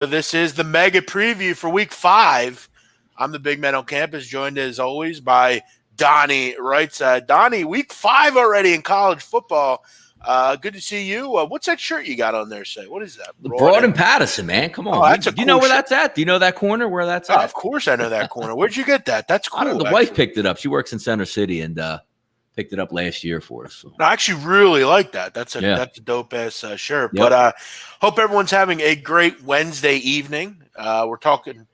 This is the mega preview for week 5. I'm the big man on campus, joined as always by Donnie Rightside. Donnie, week 5 already in college football. Good to see you. What's that shirt you got on there? Say, what is that? Broad and Patterson, man. Come on. Oh, that's do you know where that's at? Do you know that corner where that's at? Of course I know that corner. Where'd you get that? That's cool. The wife picked it up. She works in Center City and picked it up last year for us. So. I actually really like that. That's a dope ass shirt. Yep. But hope everyone's having a great Wednesday evening. We're talking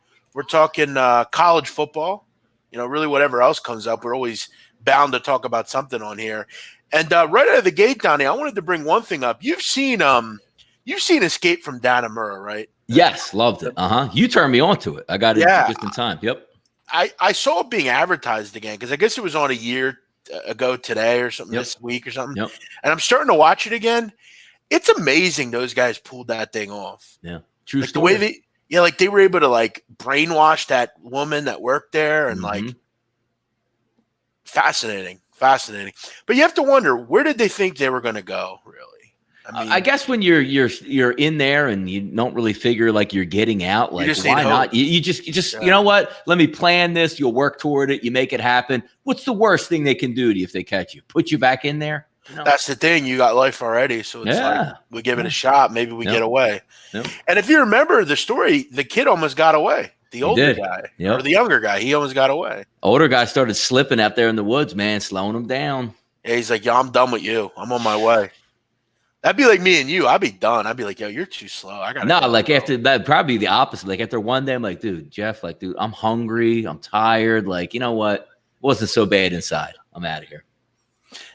college football. You know, really whatever else comes up, we're always bound to talk about something on here. And right out of the gate, Donnie, I wanted to bring one thing up. You've seen Escape from Dannemora, right? Yes, loved it. You turned me on to it. I got it just in time. Yep. I saw it being advertised again because I guess it was on a year ago today or something this week or something. Yep. And I'm starting to watch it again. It's amazing those guys pulled that thing off. Yeah. True like story. The way they were able to like brainwash that woman that worked there and like fascinating. But you have to wonder, where did they think they were going to go, really? I mean, I guess when you're in there and you don't really figure like you're getting out, like why not? You just you know what? Let me plan this. You'll work toward it. You make it happen. What's the worst thing they can do to you if they catch you? Put you back in there? You know? That's the thing. You got life already, so it's like we give it a shot. Maybe we get away. Yep. And if you remember the story, the kid almost got away. The older guy or the younger guy, he almost got away. Older guy started slipping out there in the woods, man, slowing him down. Yeah, he's like, "Yo, I'm done with you. I'm on my way." That'd be like me and you. I'd be done. I'd be like, "Yo, you're too slow. I got after that, probably the opposite. Like after one day, I'm like, dude, Jeff, like, dude, I'm hungry. I'm tired. Like, you know what? It wasn't so bad inside. I'm out of here.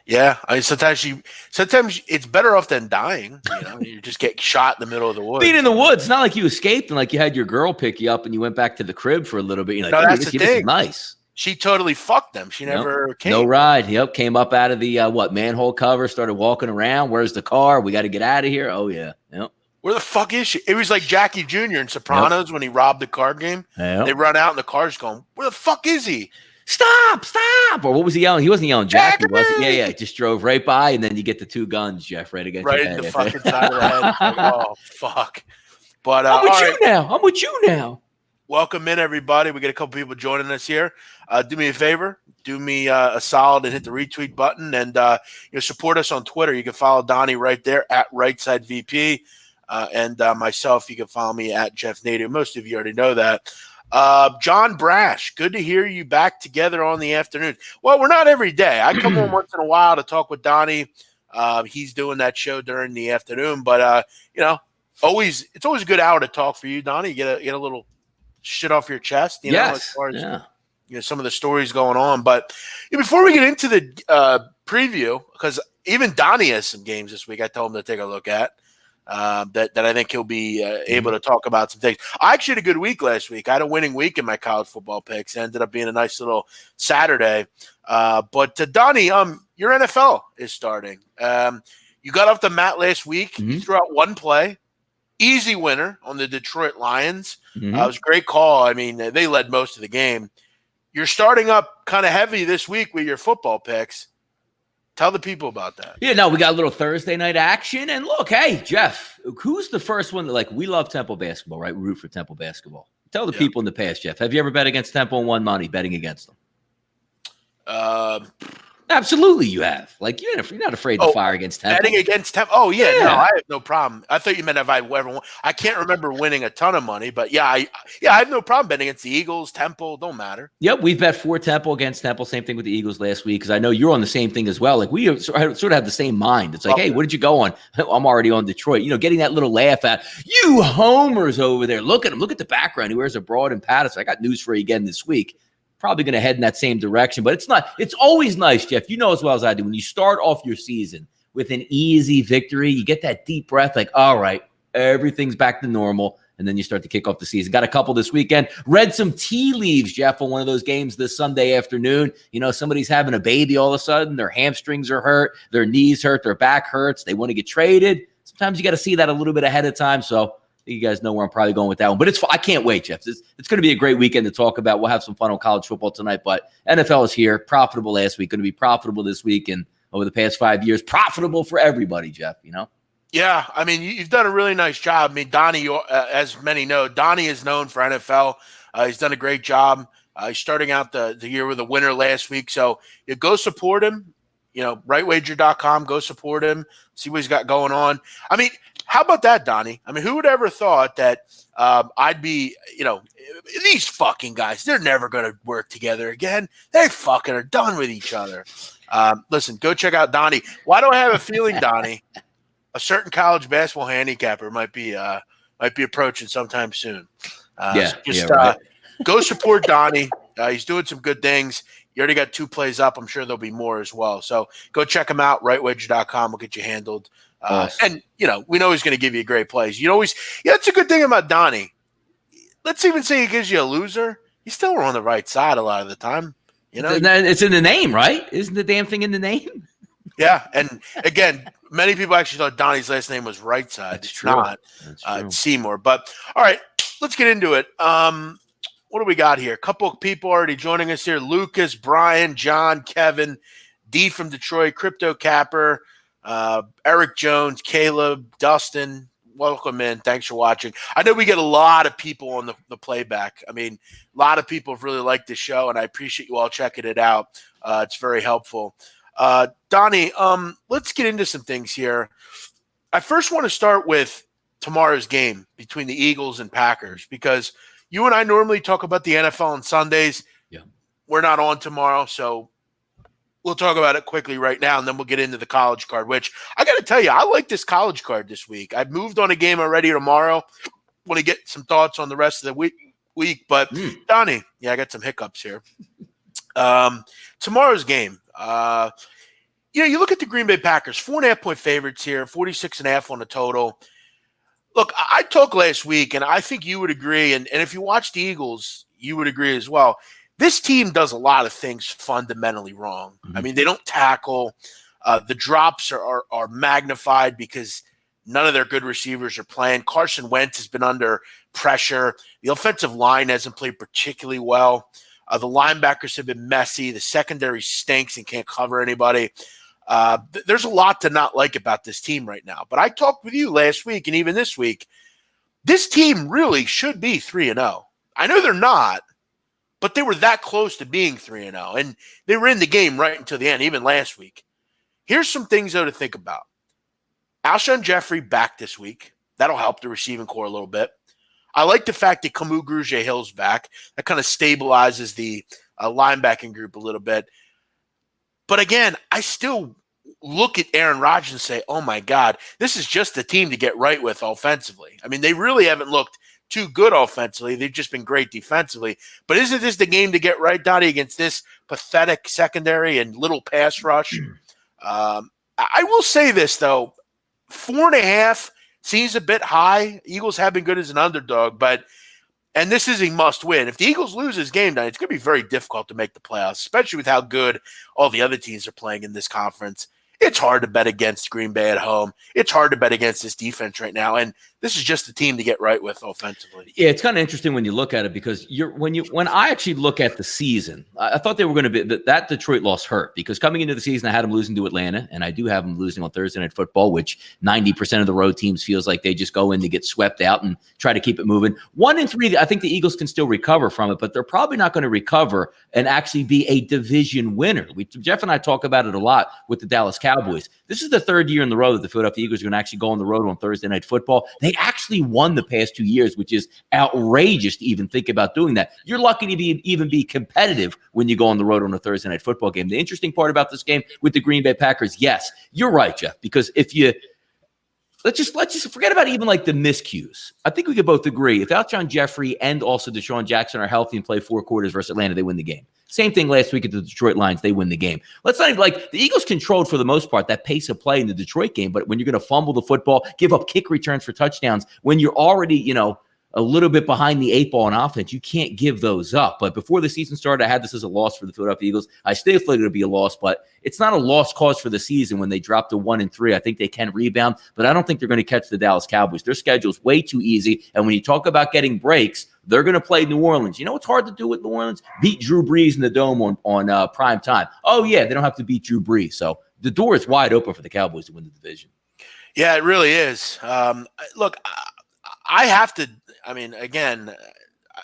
Yeah, I mean, sometimes it's better off than dying. You know, you just get shot in the middle of the woods. Being in the woods, not like you escaped and like you had your girl pick you up and you went back to the crib for a little bit. You're like, no, that's the thing. This is nice. She totally fucked them. She never came. No ride. Yep, came up out of the manhole cover, started walking around. Where's the car? We got to get out of here. Oh yeah. Yep. Where the fuck is she? It was like Jackie Jr. in Sopranos when he robbed the card game. Yep. They run out and the car's going, where the fuck is he? Stop! Or what was he yelling? He wasn't yelling Jackie, was he? Yeah. Just drove right by, and then you get the two guns, Jeff, right against your head. Right in the fucking side of the head. Like, oh, fuck. But I'm with you now. Welcome in, everybody. We got a couple people joining us here. Do me a favor. Do me a solid and hit the retweet button and support us on Twitter. You can follow Donnie right there at RightSideVP. And myself, you can follow me at Jeff Native. Most of you already know that. John Brash, good to hear you back together on the afternoon. Well, we're not every day. I come on once in a while to talk with Donnie. He's doing that show during the afternoon, but it's always a good hour to talk for you, Donnie. You get a little shit off your chest, as far as some of the stories going on. But before we get into the preview, because even Donnie has some games this week I told him to take a look at. That I think he'll be able to talk about some things. I actually had a good week last week. I had a winning week in my college football picks. It ended up being a nice little Saturday. But Donnie, your NFL is starting. You got off the mat last week. You threw out one play. Easy winner on the Detroit Lions. It was a great call. I mean, they led most of the game. You're starting up kind of heavy this week with your football picks. Tell the people about that. Yeah, no, we got a little Thursday night action. And look, hey, Jeff, who's the first one that, we love Temple basketball, right? We root for Temple basketball. Tell the people in the past, Jeff, have you ever bet against Temple and won money betting against them? Absolutely, you have. You're not afraid to fire against Temple. Betting against Temple? Oh, yeah. No, I have no problem. I thought you meant if I ever won. I can't remember winning a ton of money, but I have no problem betting against the Eagles, Temple. Don't matter. Yep, we bet for Temple against Temple. Same thing with the Eagles last week because I know you're on the same thing as well. We sort of have the same mind. It's like, hey, what did you go on? I'm already on Detroit. Getting that little laugh at you homers over there. Look at him. Look at the background. He wears a broad and Patterson. I got news for you again this week. Probably going to head in that same direction, but it's always nice, Jeff. You know as well as I do, when you start off your season with an easy victory, you get that deep breath, like, all right, everything's back to normal, and then you start to kick off the season. Got a couple this weekend. Read some tea leaves, Jeff, on one of those games this Sunday afternoon. Somebody's having a baby all of a sudden, their hamstrings are hurt, their knees hurt, their back hurts, they want to get traded. Sometimes you got to see that a little bit ahead of time, so you guys know where I'm probably going with that one. But I can't wait, Jeff. It's going to be a great weekend to talk about. We'll have some fun on college football tonight. But NFL is here. Profitable last week. Going to be profitable this week. And over the past 5 years, profitable for everybody, Jeff, Yeah, I mean, you've done a really nice job. I mean, Donnie, as many know, Donnie is known for NFL. He's done a great job. He's starting out the year with a winner last week. So you go support him. Rightwager.com, go support him, see what he's got going on. I mean, how about that, Donnie? I mean, who would ever thought that I'd be, these fucking guys, they're never going to work together again. They fucking are done with each other. Listen, go check out Donnie. Why do I have a feeling, Donnie, a certain college basketball handicapper might be approaching sometime soon. Right. Go support Donnie. He's doing some good things. You already got 2 plays up. I'm sure there'll be more as well. So go check him out. Rightwager.com will get you handled. Awesome. And, we know he's going to give you great plays. That's a good thing about Donnie. Let's even say he gives you a loser. He's still on the right side a lot of the time. It's in the name, right? Isn't the damn thing in the name? Yeah. And again, many people actually thought Donnie's last name was Rightside. It's true. Not. It's Seymour. But all right, let's get into it. What do we got here? A couple of people already joining us here. Lucas, Brian, John, Kevin, D from Detroit, Crypto Capper, Eric Jones, Caleb, Dustin. Welcome in. Thanks for watching. I know we get a lot of people on the playback. I mean, a lot of people have really liked the show, and I appreciate you all checking it out. It's very helpful. Donnie, let's get into some things here. I first want to start with tomorrow's game between the Eagles and Packers, because you and I normally talk about the NFL on Sundays. Yeah. We're not on tomorrow, so we'll talk about it quickly right now, and then we'll get into the college card, which I got to tell you, I like this college card this week. I've moved on a game already tomorrow. Want to get some thoughts on the rest of the week. But, Donnie, I got some hiccups here. Tomorrow's game. You look at the Green Bay Packers, 4.5-point favorites here, 46.5 on the total. Look, I talked last week, and I think you would agree, and if you watch the Eagles, you would agree as well. This team does a lot of things fundamentally wrong. Mm-hmm. I mean, they don't tackle. The drops are magnified because none of their good receivers are playing. Carson Wentz has been under pressure. The offensive line hasn't played particularly well. The linebackers have been messy. The secondary stinks and can't cover anybody. There's a lot to not like about this team right now. But I talked with you last week and even this week. This team really should be 3-0. I know they're not, but they were that close to being 3-0. And they were in the game right until the end, even last week. Here's some things, though, to think about. Alshon Jeffrey back this week. That'll help the receiving core a little bit. I like the fact that Kamu Grugier-Hill's back. That kind of stabilizes the linebacking group a little bit. But again, I still look at Aaron Rodgers and say, oh, my God, this is just the team to get right with offensively. I mean, they really haven't looked too good offensively. They've just been great defensively. But isn't this the game to get right, Donnie, against this pathetic secondary and little pass rush? I will say this, though. 4.5 seems a bit high. Eagles have been good as an underdog, and this is a must-win. If the Eagles lose this game, it's going to be very difficult to make the playoffs, especially with how good all the other teams are playing in this conference. It's hard to bet against Green Bay at home. It's hard to bet against this defense right now, and this is just the team to get right with offensively. Yeah, it's kind of interesting when you look at it because when I actually look at the season, I thought they were going to be that Detroit loss hurt because coming into the season, I had them losing to Atlanta, and I do have them losing on Thursday Night Football, which 90% of the road teams feels like they just go in to get swept out and try to keep it moving. 1-3, I think the Eagles can still recover from it, but they're probably not going to recover and actually be a division winner. Jeff and I talk about it a lot with the Dallas Cowboys. This is the third year in the row that the Philadelphia Eagles are going to actually go on the road on Thursday Night Football. They actually won the past 2 years, which is outrageous to even think about doing that. You're lucky to even be competitive when you go on the road on a Thursday Night Football game. The interesting part about this game with the Green Bay Packers, yes, you're right, Jeff, because if you let's just forget about even like the miscues. I think we could both agree if Alshon Jeffrey and also Deshaun Jackson are healthy and play 4 quarters versus Atlanta, they win the game. Same thing last week at the Detroit Lions. They win the game. Let's not even the Eagles controlled for the most part that pace of play in the Detroit game. But when you're going to fumble the football, give up kick returns for touchdowns, when you're already, a little bit behind the 8 ball in offense, you can't give those up. But before the season started, I had this as a loss for the Philadelphia Eagles. I still feel it'll be a loss, but it's not a lost cause for the season when they drop to 1-3. I think they can rebound, but I don't think they're going to catch the Dallas Cowboys. Their schedule's way too easy. And when you talk about getting breaks, they're going to play New Orleans. You know what's hard to do with New Orleans? Beat Drew Brees in the Dome on prime time. Oh, yeah, they don't have to beat Drew Brees. So the door is wide open for the Cowboys to win the division. Yeah, it really is. Look, I have to. I mean, again,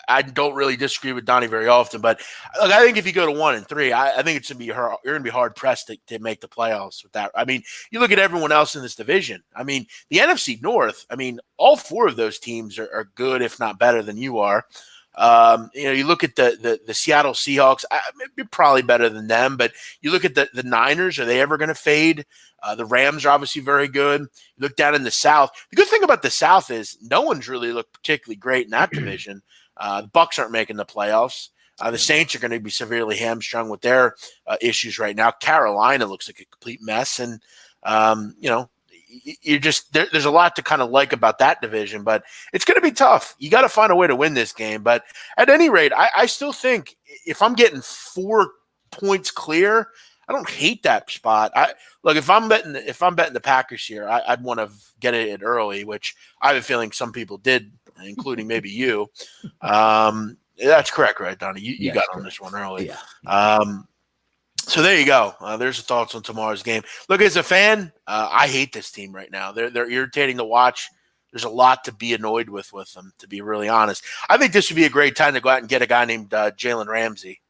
I don't really disagree with Donnie very often, but look, I think if you go to 1-3, I think it's gonna be hard. You're gonna be hard pressed to make the playoffs with that. I mean, you look at everyone else in this division. I mean, the NFC North. I mean, all four of those teams are good, if not better than you are. You look at the Seattle Seahawks. Maybe probably better than them, but you look at the Niners. Are they ever going to fade? The Rams are obviously very good. You look down in the South. The good thing about the South is no one's really looked particularly great in that division. The Bucs aren't making the playoffs. The Saints are going to be severely hamstrung with their issues right now. Carolina looks like a complete mess, and you're just there's a lot to kind of like about that division, but it's going to be tough. You got to find a way to win this game. But at any rate, I still think if I'm getting 4 points clear, I don't hate that spot. If I'm betting the Packers here, I'd want to get it early, which I have a feeling some people did, including maybe you. That's correct, right, Donnie? You got on this one early. Yeah. So there you go. There's the thoughts on tomorrow's game. Look, as a fan, I hate this team right now. They're irritating to watch. There's a lot to be annoyed with them, to be really honest. I think this would be a great time to go out and get a guy named Jalen Ramsey.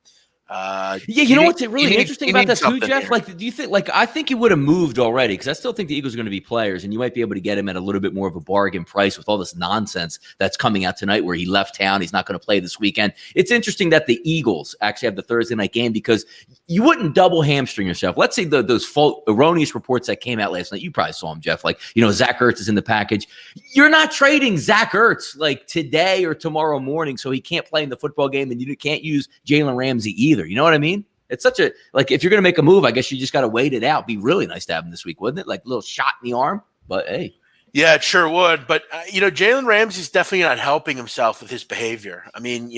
You know what's really interesting about that too, Jeff? Here. Like, do you think? Like, I think he would have moved already because I still think the Eagles are going to be players, and you might be able to get him at a little bit more of a bargain price with all this nonsense that's coming out tonight, where he left town, he's not going to play this weekend. It's interesting that the Eagles actually have the Thursday night game because you wouldn't double hamstring yourself. Let's say those erroneous reports that came out last night. You probably saw them, Jeff. Like, Zach Ertz is in the package. You're not trading Zach Ertz like today or tomorrow morning, so he can't play in the football game, and you can't use Jalen Ramsey either. You know what I mean? It's such a, like, if you're going to make a move, I guess you just got to wait it out. Be really nice to have him this week, wouldn't it? Like a little shot in the arm, but hey. Yeah, it sure would. But, Jalen Ramsey's definitely not helping himself with his behavior. I mean,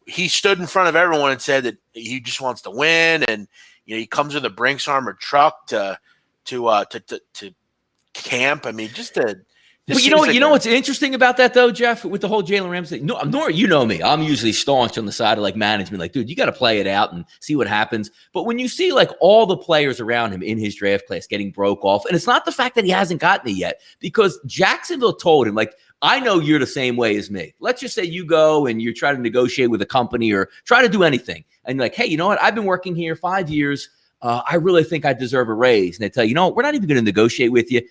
he stood in front of everyone and said that he just wants to win. And, he comes with a Brinks armored truck to camp. I mean, But you know what's interesting about that though, Jeff, with the whole Jalen Ramsey thing? No, nor you know me. I'm usually staunch on the side of like management. Like, dude, you got to play it out and see what happens. But when you see like all the players around him in his draft class getting broke off, and it's not the fact that he hasn't gotten it yet, because Jacksonville told him, like, I know you're the same way as me. Let's just say you go and you try to negotiate with a company or try to do anything. And you're like, hey, you know what? I've been working here 5 years. I really think I deserve a raise. And they tell you, we're not even going to negotiate with you.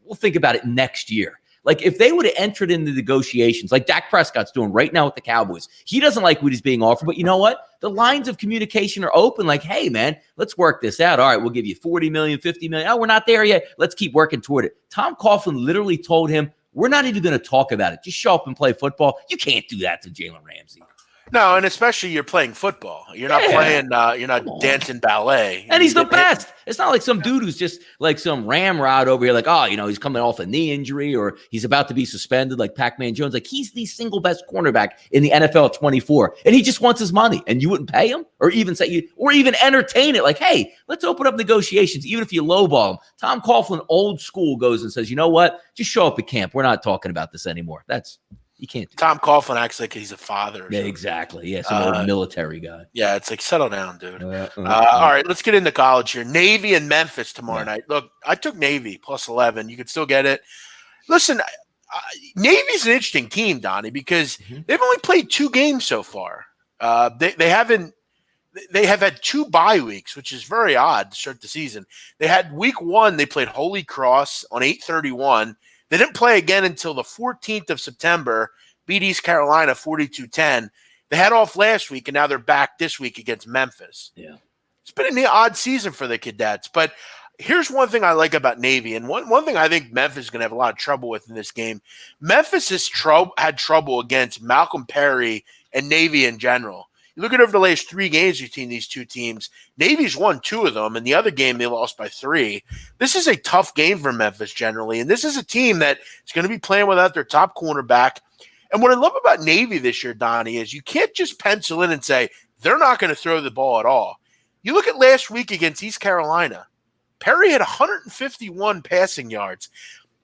We'll think about it next year. Like, if they would have entered into negotiations like Dak Prescott's doing right now with the Cowboys, he doesn't like what he's being offered. But you know what? The lines of communication are open. Like, hey, man, let's work this out. All right, we'll give you $40 million, $50 million. Oh, we're not there yet. Let's keep working toward it. Tom Coughlin literally told him, we're not even going to talk about it. Just show up and play football. You can't do that to Jalen Ramsey. No, and especially you're playing football. You're not playing, you're not dancing ballet. And he's the best. It's not like some dude who's just like some ramrod over here, like, he's coming off a knee injury or he's about to be suspended like Pac-Man Jones. Like, he's the single best cornerback in the NFL at 24. And he just wants his money. And you wouldn't pay him or even entertain it. Like, hey, let's open up negotiations, even if you lowball him. Tom Coughlin, old school, goes and says, you know what? Just show up at camp. We're not talking about this anymore. You can't do Tom Coughlin acts like he's a father. Yeah, exactly. Yeah, some old military guy. Yeah, it's like, settle down, dude. All right, let's get into college here. Navy and Memphis tomorrow night. Look, I took Navy plus 11. You can still get it. Listen, Navy's an interesting team, Donnie, because they've only played 2 games so far. They have had 2 bye weeks, which is very odd to start the season. They had week 1, they played Holy Cross on 8/31. They didn't play again until the 14th of September, beat East Carolina 42-10. They had off last week, and now they're back this week against Memphis. Yeah, it's been an odd season for the Cadets. But here's one thing I like about Navy, and one thing I think Memphis is going to have a lot of trouble with in this game. Memphis has had trouble against Malcolm Perry and Navy in general. You look at over the last 3 games between these 2 teams, Navy's won 2 of them, and the other game they lost by 3. This is a tough game for Memphis generally, and this is a team that is going to be playing without their top cornerback. And what I love about Navy this year, Donnie, is you can't just pencil in and say they're not going to throw the ball at all. You look at last week against East Carolina, Perry had 151 passing yards.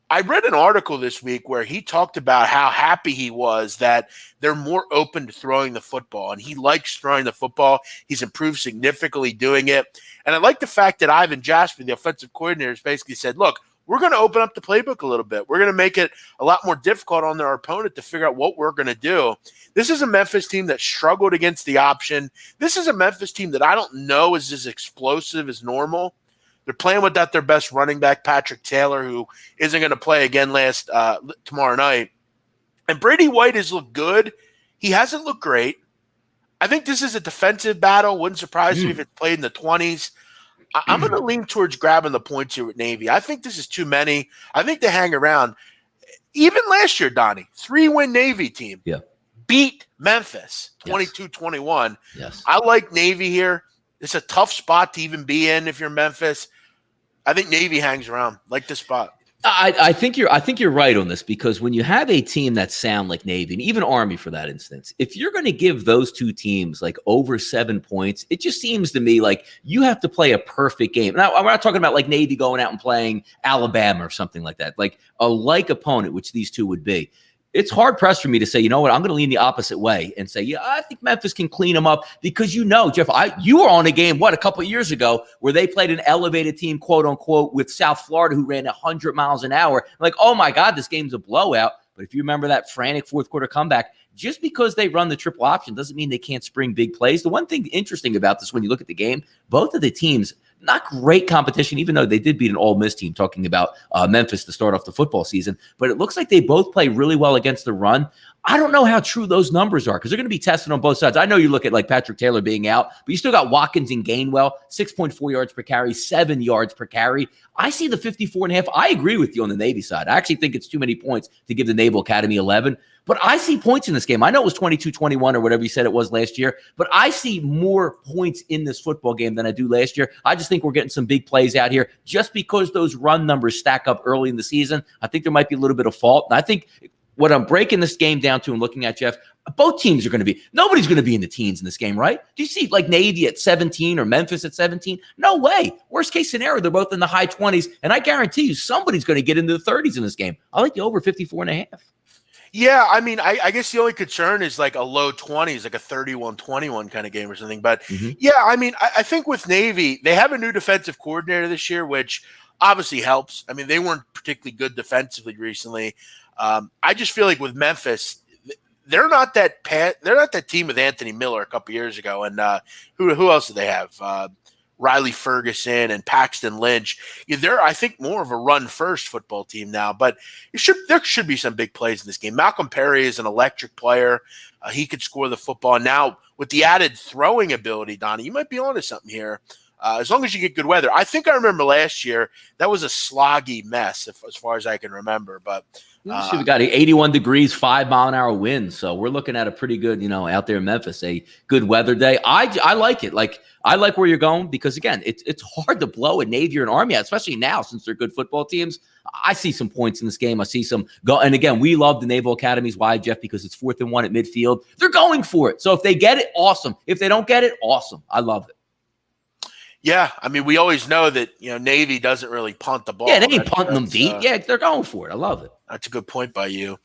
I read an article this week where he talked about how happy he was that they're more open to throwing the football, and he likes throwing the football. He's improved significantly doing it. And I like the fact that Ivan Jasper, the offensive coordinator, has basically said, look, we're going to open up the playbook a little bit. We're going to make it a lot more difficult on their opponent to figure out what we're going to do. This is a Memphis team that struggled against the option. This is a Memphis team that I don't know is as explosive as normal. They're playing without their best running back, Patrick Taylor, who isn't going to play again tomorrow night. And Brady White has looked good. He hasn't looked great. I think this is a defensive battle. Wouldn't surprise me if it played in the 20s. I'm going to lean towards grabbing the points here with Navy. I think this is too many. I think they hang around. Even last year, Donnie, 3-win Navy team beat Memphis 22-21. Yes. I like Navy here. It's a tough spot to even be in if you're Memphis. I think Navy hangs around. Like this spot. I think you're right on this, because when you have a team that sound like Navy and even Army for that instance, if you're going to give those two teams like over 7 points, it just seems to me like you have to play a perfect game. Now, I'm not talking about like Navy going out and playing Alabama or something like that, like a like opponent, which these two would be. It's hard pressed for me to say, you know what, I'm going to lean the opposite way and say, yeah, I think Memphis can clean them up, because Jeff, you were on a game, a couple of years ago where they played an elevated team, quote unquote, with South Florida, who ran 100 miles an hour. Like, oh my God, this game's a blowout. But if you remember that frantic fourth quarter comeback, just because they run the triple option doesn't mean they can't spring big plays. The one thing interesting about this, when you look at the game, both of the teams, not great competition, even though they did beat an Ole Miss team, talking about Memphis to start off the football season. But it looks like they both play really well against the run. I don't know how true those numbers are, because they're going to be tested on both sides. I know you look at like Patrick Taylor being out, but you still got Watkins and Gainwell, 6.4 yards per carry, 7 yards per carry. I see the 54.5. I agree with you on the Navy side. I actually think it's too many points to give the Naval Academy 11. But I see points in this game. I know it was 22-21 or whatever you said it was last year, but I see more points in this football game than I do last year. I just think we're getting some big plays out here just because those run numbers stack up early in the season. I think there might be a little bit of fault. And I think what I'm breaking this game down to and looking at, Jeff, both teams are going to be – nobody's going to be in the teens in this game, right? Do you see like Navy at 17 or Memphis at 17? No way. Worst case scenario, they're both in the high 20s, and I guarantee you somebody's going to get into the 30s in this game. I like the over 54.5. Yeah, I mean, I guess the only concern is like a low 20s, like a 31-21 kind of game or something. But yeah, I mean, I think with Navy, they have a new defensive coordinator this year, which obviously helps. I mean, they weren't particularly good defensively recently. I just feel like with Memphis, they're not that team with Anthony Miller a couple years ago. And who else do they have? Riley Ferguson and Paxton Lynch. Yeah, they're, I think, more of a run-first football team now, but there should be some big plays in this game. Malcolm Perry is an electric player. He could score the football. Now, with the added throwing ability, Donnie, you might be onto something here. As long as you get good weather. I think I remember last year, that was a sloggy mess as far as I can remember. But we've got 81 degrees, 5-mile-an-hour wind. So we're looking at a pretty good, out there in Memphis, a good weather day. I like it. Like, I like where you're going because, again, it's hard to blow a Navy or an Army out, especially now since they're good football teams. I see some points in this game. I see some go. And again, we love the Naval Academies. Why, Jeff? Because it's 4th and 1 at midfield. They're going for it. So if they get it, awesome. If they don't get it, awesome. I love it. Yeah, I mean, we always know that, Navy doesn't really punt the ball. Yeah, they ain't punting them deep. Yeah, they're going for it. I love it. That's a good point by you.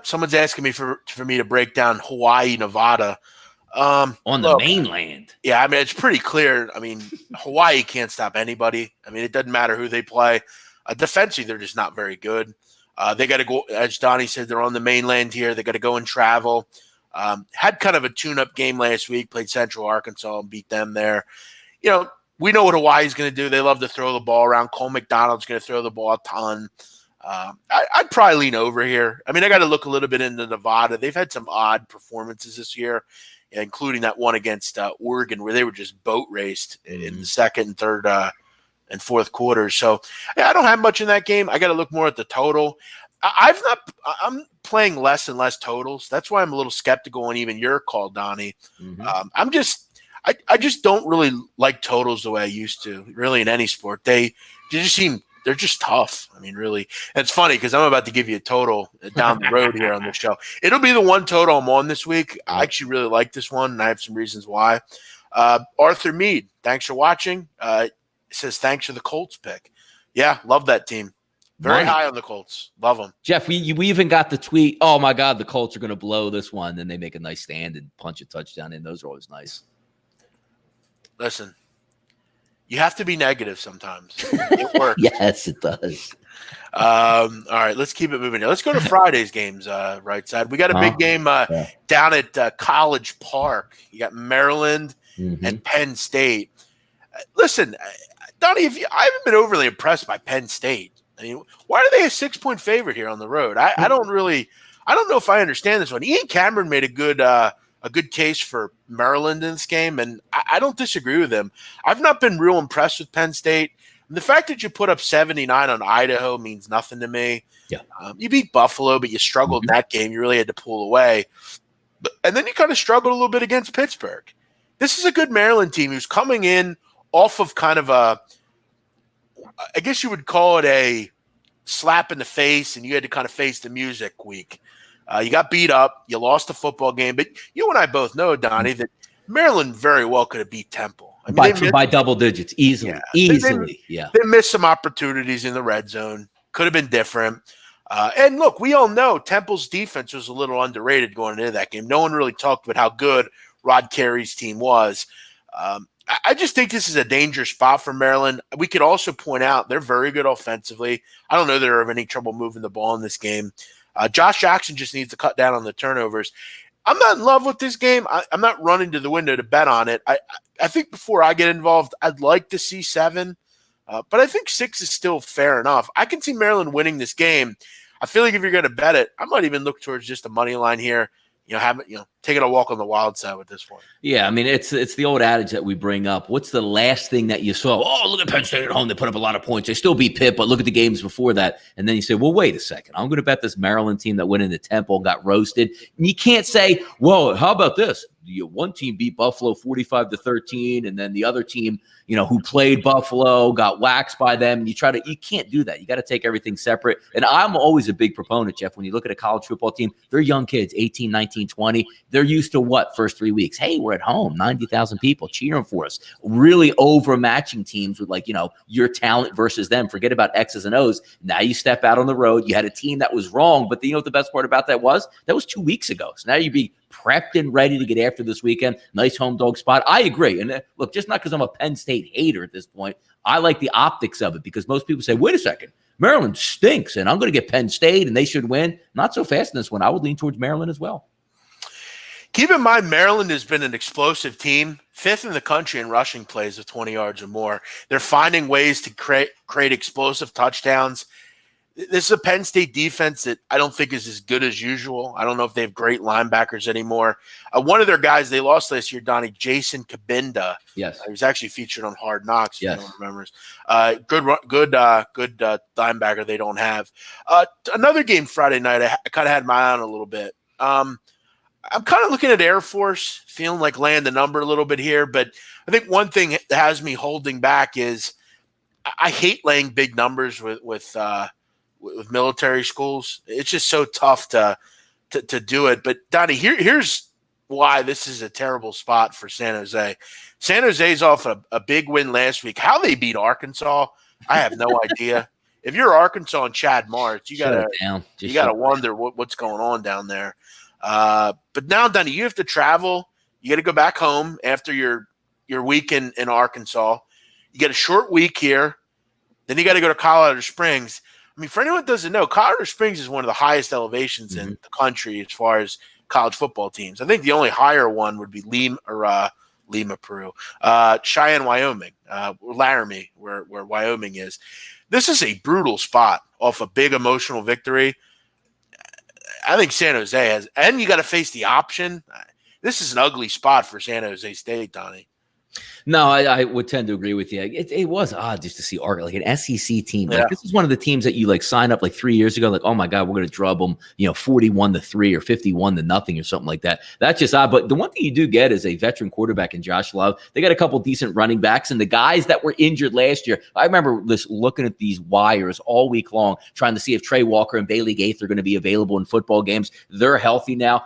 Someone's asking me for me to break down Hawaii, Nevada. On the mainland. Yeah, I mean, it's pretty clear. I mean, Hawaii can't stop anybody. I mean, it doesn't matter who they play. Defensively, they're just not very good. They got to go, as Donnie said, they're on the mainland here. They got to go and travel. Had kind of a tune-up game last week, played Central Arkansas and beat them there. We know what Hawaii's going to do. They love to throw the ball around. Cole McDonald's going to throw the ball a ton. I'd probably lean over here. I mean, I got to look a little bit into Nevada. They've had some odd performances this year, including that one against Oregon where they were just boat raced in the second and third and fourth quarters. So I don't have much in that game. I got to look more at the total. I'm playing less and less totals. That's why I'm a little skeptical on even your call, Donnie. I just don't really like totals the way I used to, really, in any sport. They're just tough. I mean, really. And it's funny because I'm about to give you a total down the road here on the show. It'll be the one total I'm on this week. I actually really like this one, and I have some reasons why. Arthur Mead, thanks for watching. Says thanks for the Colts pick. Yeah, love that team. Very high on the Colts. Love them. Jeff, we even got the tweet, oh, my God, the Colts are going to blow this one. Then they make a nice stand and punch a touchdown in. Those are always nice. Listen, You have to be negative sometimes. It works. Yes, it does. All right, let's keep it moving here. Let's go to Friday's games, right side. We got a big game down at College Park. You got Maryland and Penn State. Listen, Donnie, I haven't been overly impressed by Penn State. I mean, why are they a 6-point favorite here on the road? I don't know if I understand this one. Ian Cameron made a good case for Maryland in this game, and I don't disagree with him. I've not been real impressed with Penn State. And the fact that you put up 79 on Idaho means nothing to me. Yeah, you beat Buffalo, but you struggled in that game. You really had to pull away. And then you kind of struggled a little bit against Pittsburgh. This is a good Maryland team who's coming in off of kind of I guess you would call it a slap in the face, and you had to kind of face the music week. You got beat up. You lost the football game. But you and I both know, Donnie, that Maryland very well could have beat Temple. I mean, by double digits, easily. They missed some opportunities in the red zone. Could have been different. And look, we all know Temple's defense was a little underrated going into that game. No one really talked about how good Rod Carey's team was. I just think this is a dangerous spot for Maryland. We could also point out they're very good offensively. I don't know they're having any trouble moving the ball in this game. Josh Jackson just needs to cut down on the turnovers. I'm not in love with this game. I'm not running to the window to bet on it. I think before I get involved, I'd like to see 7, but I think 6 is still fair enough. I can see Maryland winning this game. I feel like if you're going to bet it, I might even look towards just a money line here. Taking a walk on the wild side with this one. Yeah, I mean, it's the old adage that we bring up. What's the last thing that you saw? Oh, look at Penn State at home. They put up a lot of points. They still beat Pitt, but look at the games before that. And then you say, well, wait a second. I'm going to bet this Maryland team that went into Temple got roasted. And you can't say, well, how about this? One team beat Buffalo 45-13, and then the other team, who played Buffalo got waxed by them. You can't do that. You got to take everything separate. And I'm always a big proponent, Jeff, when you look at a college football team, they're young kids, 18, 19, 20. They're used to what first 3 weeks? Hey, we're at home, 90,000 people cheering for us. Really overmatching teams with your talent versus them. Forget about X's and O's. Now you step out on the road. You had a team that was wrong, but you know what the best part about that was? That was 2 weeks ago. So now you be prepped and ready to get after this weekend. Nice home dog spot. I agree. And look, just not because I'm a Penn State hater at this point. I like the optics of it because most people say, wait a second, Maryland stinks and I'm going to get Penn State and they should win. Not so fast in this one. I would lean towards Maryland as well. Keep in mind, Maryland has been an explosive team, 5th in the country in rushing plays of 20 yards or more. They're finding ways to create explosive touchdowns. This is a Penn State defense that I don't think is as good as usual. I don't know if they have great linebackers anymore. One of their guys they lost last year, Donnie, Jason Kabinda. Yes, he was actually featured on Hard Knocks. Yes, if no one remembers. Good linebacker they don't have. Another game Friday night, I kind of had my eye on a little bit. I'm kind of looking at Air Force, feeling like laying the number a little bit here, but I think one thing that has me holding back is I hate laying big numbers with military schools. It's just so tough to do it. But Donnie, here's why this is a terrible spot for San Jose. San Jose's off a big win last week. How they beat Arkansas, I have no idea. If you're Arkansas and Chad Martz, you gotta wonder what's going on down there. But now, Donnie, you have to travel. You got to go back home after your week in Arkansas. You get a short week here. Then you got to go to Colorado Springs. I mean, for anyone that doesn't know, Colorado Springs is one of the highest elevations in the country as far as college football teams. I think the only higher one would be Lima, Peru, Cheyenne, Wyoming, Laramie, where Wyoming is. This is a brutal spot off a big emotional victory. I think San Jose has, and you got to face the option. This is an ugly spot for San Jose State, Donnie. No, I would tend to agree with you. It was odd just to see like an SEC team. Like, this is one of the teams that you sign up 3 years ago. Like, oh my God, we're going to drub them, 41-3 or 51-0 or something like that. That's just odd. But the one thing you do get is a veteran quarterback in Josh Love. They got a couple decent running backs, and the guys that were injured last year. I remember looking at these wires all week long, trying to see if Trey Walker and Bailey Gaither are going to be available in football games. They're healthy now.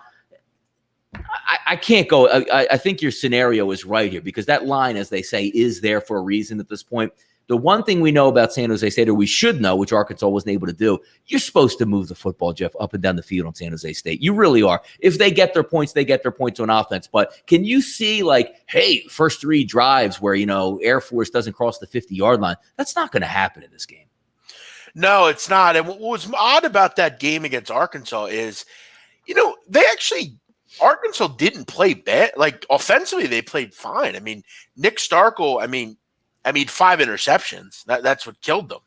I can't go. I think your scenario is right here because that line, as they say, is there for a reason at this point. The one thing we know about San Jose State, or we should know, which Arkansas wasn't able to do, you're supposed to move the football, Jeff, up and down the field on San Jose State. You really are. If they get their points, they get their points on offense. But can you see, like, hey, first 3 drives where, Air Force doesn't cross the 50-yard line? That's not going to happen in this game. No, it's not. And what was odd about that game against Arkansas is, Arkansas didn't play bad. Like, offensively, they played fine. I mean, Nick Starkel, 5 interceptions. That's what killed them.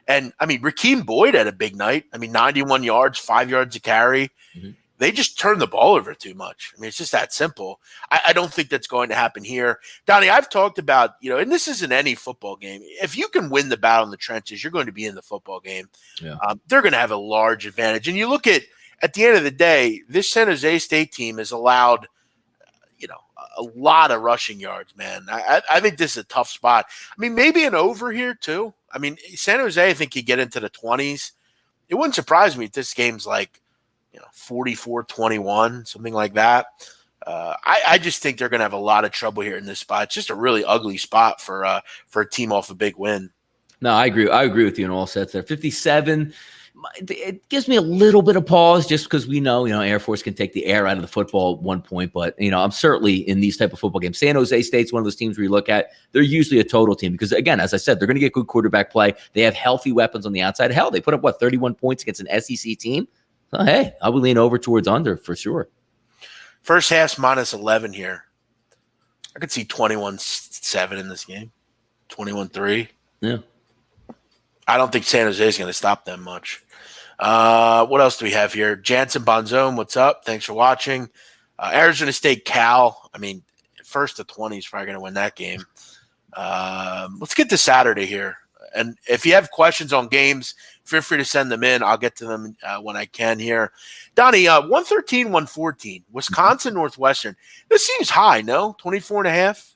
Rakeem Boyd had a big night. 91 yards, 5 yards a carry. Mm-hmm. They just turned the ball over too much. It's just that simple. I don't think that's going to happen here. Donnie, I've talked about, and this isn't any football game. If you can win the battle in the trenches, you're going to be in the football game. Yeah. They're going to have a large advantage. And you look at the end of the day, this San Jose State team has allowed, a lot of rushing yards, man. I think this is a tough spot. Maybe an over here too. San Jose, I think you get into the 20s. It wouldn't surprise me if this game's like, 44-21, something like that. I just think they're going to have a lot of trouble here in this spot. It's just a really ugly spot for a team off a big win. No, I agree. I agree with you in all sets there. 57. It gives me a little bit of pause just because we know, Air Force can take the air out of the football at one point. But, I'm certainly in these type of football games. San Jose State's one of those teams where you look at, they're usually a total team because, again, as I said, they're going to get good quarterback play. They have healthy weapons on the outside. Hell, they put up, 31 points against an SEC team? So, hey, I would lean over towards under for sure. First half's minus 11 here. I could see 21-7 in this game. 21-3. Yeah. I don't think San Jose is going to stop them much. What else do we have here? Jansen Bonzone, what's up? Thanks for watching. Arizona State Cal. First to 20 is probably going to win that game. Let's get to Saturday here. And if you have questions on games, feel free to send them in. I'll get to them when I can here. Donnie, 113, 114. Wisconsin, Northwestern. This seems high, no? 24.5?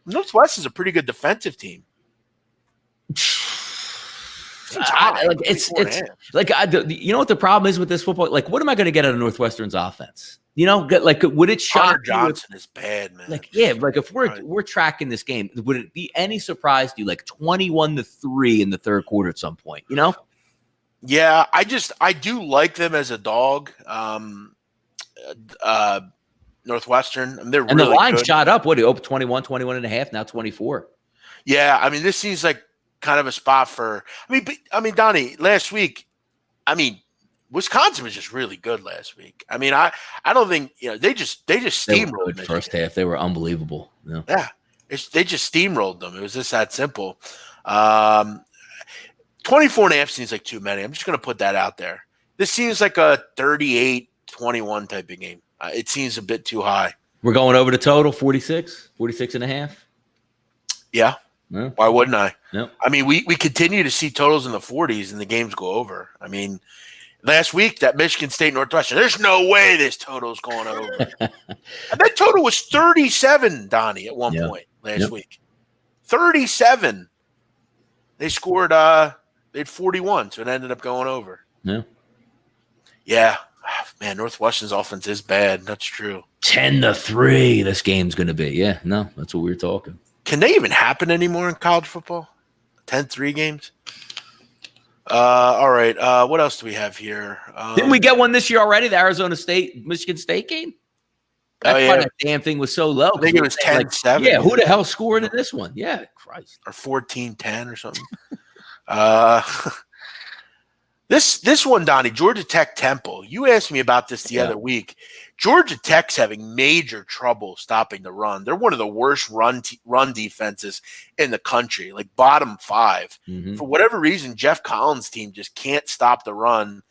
Northwestern's a pretty good defensive team. It's like, you know what the problem is with this football? Like, what am I going to get out of Northwestern's offense? Would it shock Connor Johnson is bad, man. If we're tracking this game, would it be any surprise to you, 21-3 in the third quarter at some point? Yeah, I do like them as a dog. Northwestern, they're and really the line good. Shot up. What do you open 21.5, now 24? Yeah, this seems like kind of a spot for. Donnie, last week, Wisconsin was just really good last week. I don't think they just steamrolled the first half. They were unbelievable. Yeah, they just steamrolled them. It was just that simple. 24.5 seems like too many. I'm just going to put that out there. This seems like a 38-21 type of game. It seems a bit too high. We're going over the total 46.5. Yeah. No. Why wouldn't I? No. We continue to see totals in the 40s and the games go over. Last week, that Michigan State Northwestern, there's no way this total's going over. And that total was 37, Donnie, at one point last week. 37. They scored, they had 41, so it ended up going over. Yeah. Yeah. Man, Northwestern's offense is bad. That's true. 10-3 this game's going to be. Yeah, no, that's what we were talking. Can they even happen anymore in college football? 10-3 games? All right. What else do we have here? Didn't we get one this year already? The Arizona State, Michigan State game? That damn thing was so low. I think it was 10-7. Yeah, who the hell scored in this one? Yeah, Christ. Or 14-10 or something. This one, Donnie, Georgia Tech Temple. You asked me about this the other week. Georgia Tech's having major trouble stopping the run. They're one of the worst run defenses in the country, like bottom 5. Mm-hmm. For whatever reason, Jeff Collins' team just can't stop the run.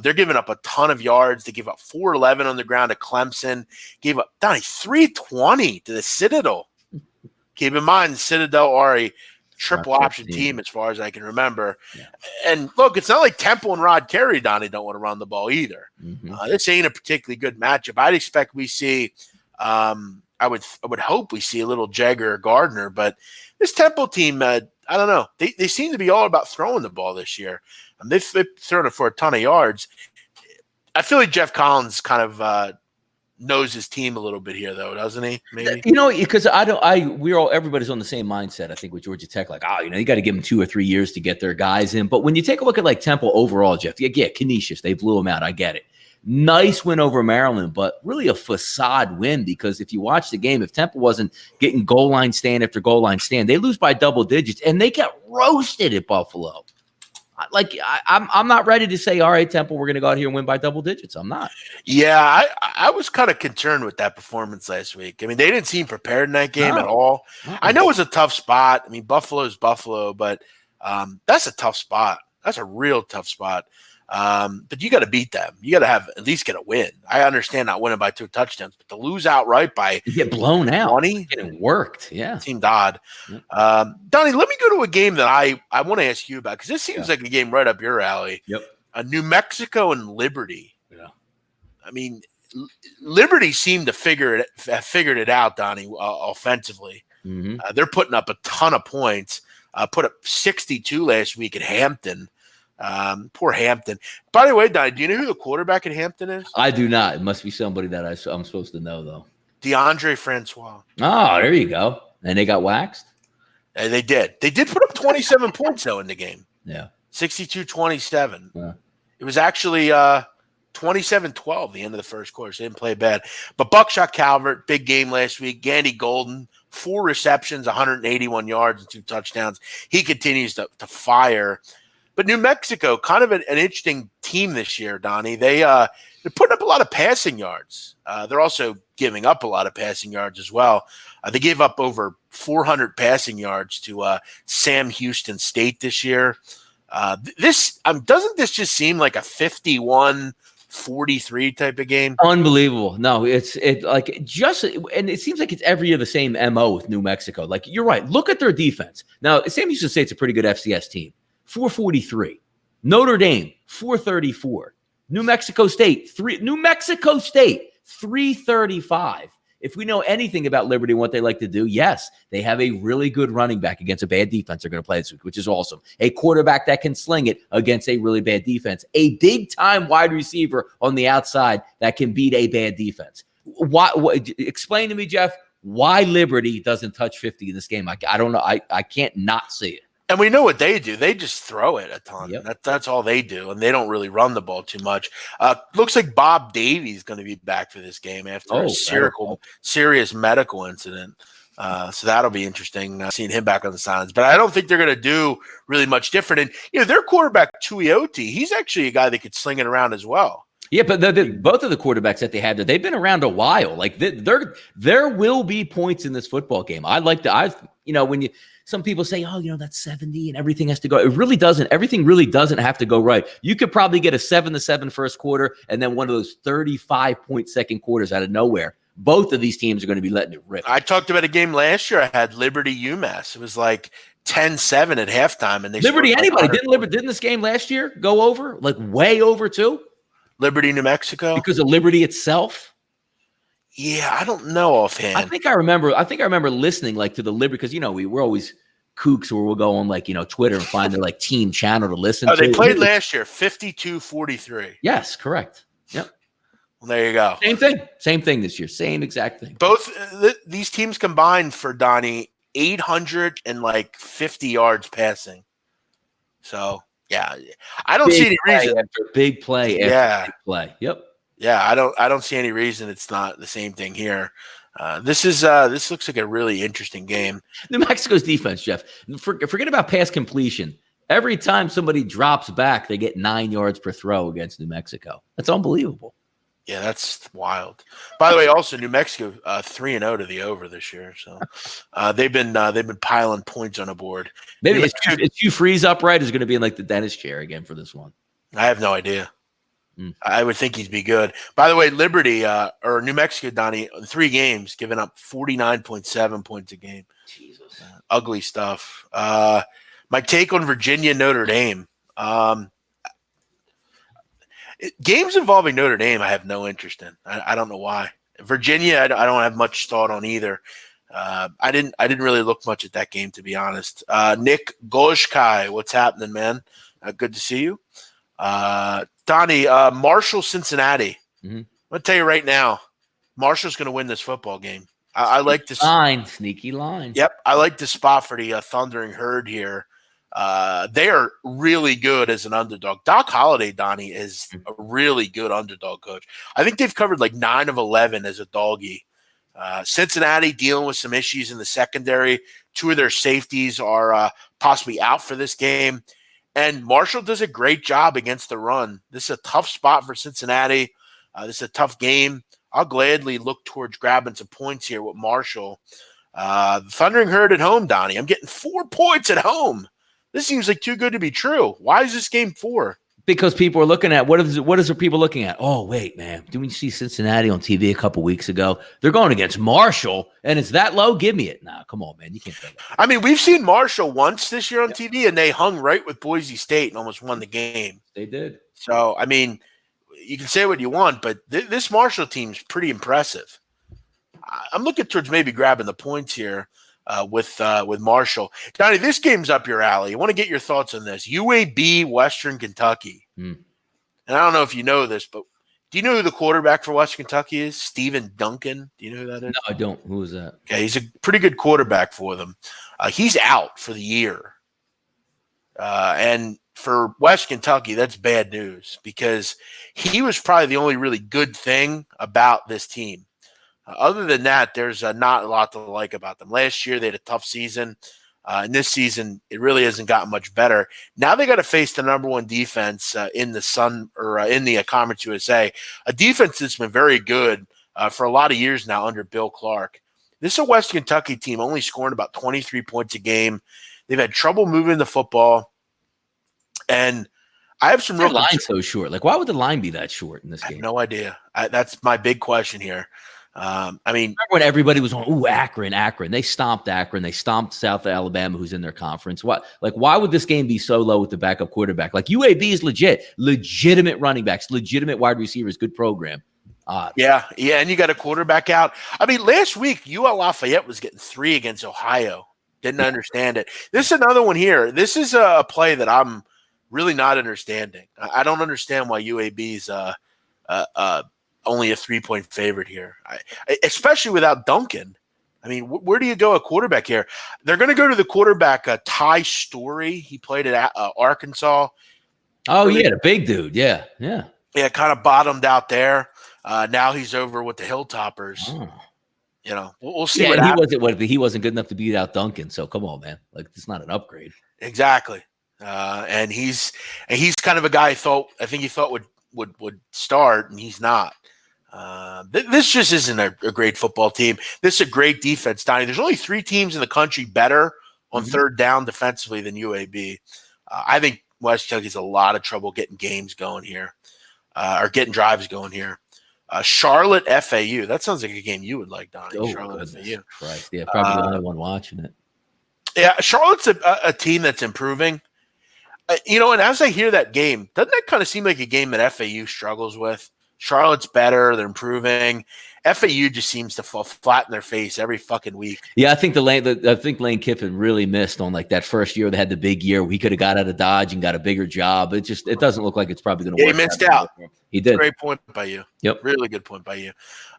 They're giving up a ton of yards. They gave up 411 on the ground to Clemson. Gave up, Donnie, 320 to the Citadel. Keep in mind, the Citadel are a triple option team as far as I can remember. Yeah. And look, it's not like Temple and Rod Carey, Donnie, don't want to run the ball either. Mm-hmm. This ain't a particularly good matchup. I'd expect we see I would hope we see a little Jagger or Gardner, but this Temple team, I don't know. They seem to be all about throwing the ball this year. They've thrown it for a ton of yards. I feel like Jeff Collins kind of knows his team a little bit here, though, doesn't he? Maybe because everybody's on the same mindset. I think with Georgia Tech, like, you got to give them 2 or 3 years to get their guys in. But when you take a look at like Temple overall, Jeff, Canisius, they blew them out. I get it. Nice win over Maryland, but really a facade win because if you watch the game, if Temple wasn't getting goal line stand after goal line stand, they lose by double digits and they get roasted at Buffalo. I'm not ready to say, all right, Temple, we're going to go out here and win by double digits. I'm not. Yeah, I was kind of concerned with that performance last week. I mean, they didn't seem prepared in that game at all. I know it's a tough spot. I mean, Buffalo's Buffalo, but that's a tough spot. That's a real tough spot. But you got to beat them. You got to at least get a win. I understand not winning by 2 touchdowns, but to lose outright by you get blown out. 20, it worked. Yeah, seemed odd. Donnie, let me go to a game that I want to ask you about because this seems like a game right up your alley. Yep. New Mexico and Liberty. Yeah. I mean, Liberty seemed to have figured it out, Donnie, offensively. Mm-hmm. They're putting up a ton of points. Put up 62 last week at Hampton. Poor Hampton. By the way, Donnie, do you know who the quarterback at Hampton is? I do not. It must be somebody that I'm supposed to know, though. DeAndre Francois. Oh, there you go. And they got waxed? They did. They did put up 27 points, though, in the game. Yeah. 62-27. Yeah. It was actually 27-12 the end of the first quarter. So they didn't play bad. But Buckshot Calvert, big game last week. Gandy Golden, 4 receptions, 181 yards, and 2 touchdowns. He continues to fire. But New Mexico, kind of an interesting team this year, Donnie. They're putting up a lot of passing yards. They're also giving up a lot of passing yards as well. They gave up over 400 passing yards to Sam Houston State this year. Doesn't this just seem like a 51-43 type of game? Unbelievable. No, and it seems like it's every year the same MO with New Mexico. Like, you're right. Look at their defense. Now, Sam Houston State's a pretty good FCS team. 443. Notre Dame, 434. New Mexico State, 335. If we know anything about Liberty and what they like to do, yes, they have a really good running back against a bad defense they're going to play this week, which is awesome. A quarterback that can sling it against a really bad defense. A big-time wide receiver on the outside that can beat a bad defense. Explain to me, Jeff, why Liberty doesn't touch 50 in this game. I don't know. I can't not see it. And we know what they do. They just throw it a ton. Yep. That's all they do, and they don't really run the ball too much. Looks like Bob Davies is going to be back for this game after a serious medical incident. So that'll be interesting seeing him back on the sidelines. But I don't think they're going to do really much different. And their quarterback Tuioti, he's actually a guy that could sling it around as well. Yeah, but both of the quarterbacks that they had there, they've been around a while. Like there will be points in this football game. Some people say, that's 70 and everything has to go. It really doesn't. Everything really doesn't have to go right. You could probably get a 7-7 first quarter and then one of those 35-point second quarters out of nowhere. Both of these teams are going to be letting it rip. I talked about a game last year. I had Liberty UMass. It was like 10-7 at halftime, and they didn't this game last year go over, like way over too? Liberty, New Mexico, because of Liberty itself. Yeah, I don't know offhand. I think I remember listening to the Liberty because we're always kooks where we'll go on Twitter and find their team channel to listen to. They played last year 52-43. Yes, correct. Yep. Well, there you go. Same thing this year. Same exact thing. Both these teams combined for Donnie 850 yards passing. So yeah, I don't see any reason after big play. Big play. Yep. Yeah, I don't see any reason it's not the same thing here. This looks like a really interesting game. New Mexico's defense, Jeff. Forget about pass completion. Every time somebody drops back, they get 9 yards per throw against New Mexico. That's unbelievable. Yeah, that's wild. By the way, also New Mexico 3-0 to the over this year, so they've been piling points on the board. Maybe is Hugh Freeze upright is going to be in the dentist chair again for this one. I have no idea. I would think he'd be good. By the way, Liberty or New Mexico, Donnie, 3 games, giving up 49.7 points a game. Jesus, ugly stuff. My take on Virginia, Notre Dame. Games involving Notre Dame, I have no interest in. I don't know why. Virginia, I don't have much thought on either. I didn't really look much at that game, to be honest. Nick Gojkai, what's happening, man? Good to see you. Donnie, Marshall, Cincinnati. Mm-hmm. I'm going to tell you right now, Marshall's going to win this football game. I like this sneaky line. Yep, I like the spot for the Thundering Herd here. They are really good as an underdog. Doc Holliday, Donnie, is a really good underdog coach. I think they've covered like 9 of 11 as a doggy. Cincinnati dealing with some issues in the secondary. 2 of their safeties are possibly out for this game. And Marshall does a great job against the run. This is a tough spot for Cincinnati. This is a tough game. I'll gladly look towards grabbing some points here with Marshall. The Thundering Herd at home, Donnie. I'm getting 4 points at home. This seems like too good to be true. Why is this game 4? Because people are looking at what is people looking at? Oh, wait, man. Didn't we see Cincinnati on TV a couple weeks ago? They're going against Marshall, and it's that low? Give me it. Nah, come on, man. You can't say that. I mean, we've seen Marshall once this year on TV, and they hung right with Boise State and almost won the game. They did. So, I mean, you can say what you want, but this Marshall team's pretty impressive. I'm looking towards maybe grabbing the points here with Marshall. Donnie, this game's up your alley. I want to get your thoughts on this. UAB, Western Kentucky. And I don't know if you know this, but do you know who the quarterback for Western Kentucky is? Stephen Duncan. Do you know who that is? No, I don't. Who is that? Okay, he's a pretty good quarterback for them. He's out for the year. And for West Kentucky, that's bad news because he was probably the only really good thing about this team. Other than that, there's not a lot to like about them. Last year, they had a tough season. And this season, it really hasn't gotten much better. Now they got to face the number 1 defense in the Conference USA, a defense that's been very good for a lot of years now under Bill Clark. This is a West Kentucky team only scoring about 23 points a game. They've had trouble moving the football. And I have some real line so short. Like, why would the line be that short in this game? I have no idea. That's my big question here. I mean, remember when everybody was on, Akron. They stomped Akron. They stomped South Alabama, who's in their conference. Why would this game be so low with the backup quarterback? Like, UAB is legitimate running backs, legitimate wide receivers, good program. Yeah, and you got a quarterback out. I mean, last week, UL Lafayette was getting 3 against Ohio. Didn't understand it. This is another one here. This is a play that I'm really not understanding. I don't understand why UAB's only a 3-point favorite here, especially without Duncan. I mean, where do you go at quarterback here? They're going to go to the quarterback, Ty Story. He played at Arkansas. Oh, yeah, the big dude. Yeah. Kind of bottomed out there. Now he's over with the Hilltoppers. Oh. You know, we'll see. Yeah, he wasn't good enough to beat out Duncan. So come on, man. Like, it's not an upgrade. Exactly. And he's kind of a guy I think he thought would start, and he's not. This just isn't a great football team. This is a great defense, Donnie. There's only 3 teams in the country better on third down defensively than UAB. I think West Kentucky's a lot of trouble getting games going here, or getting drives going here. Charlotte FAU. That sounds like a game you would like, Donnie. Oh, Charlotte FAU. Christ. Yeah, probably the only one watching it. Yeah, Charlotte's a team that's improving. And as I hear that game, doesn't that kind of seem like a game that FAU struggles with? Charlotte's better. They're improving. FAU just seems to fall flat in their face every fucking week. Yeah, I think Lane Kiffin really missed on like that first year. They had the big year where he could have got out of Dodge and got a bigger job. It doesn't look like it's probably going to work. He missed out. He did. Great point by you. Yep. Really good point by you.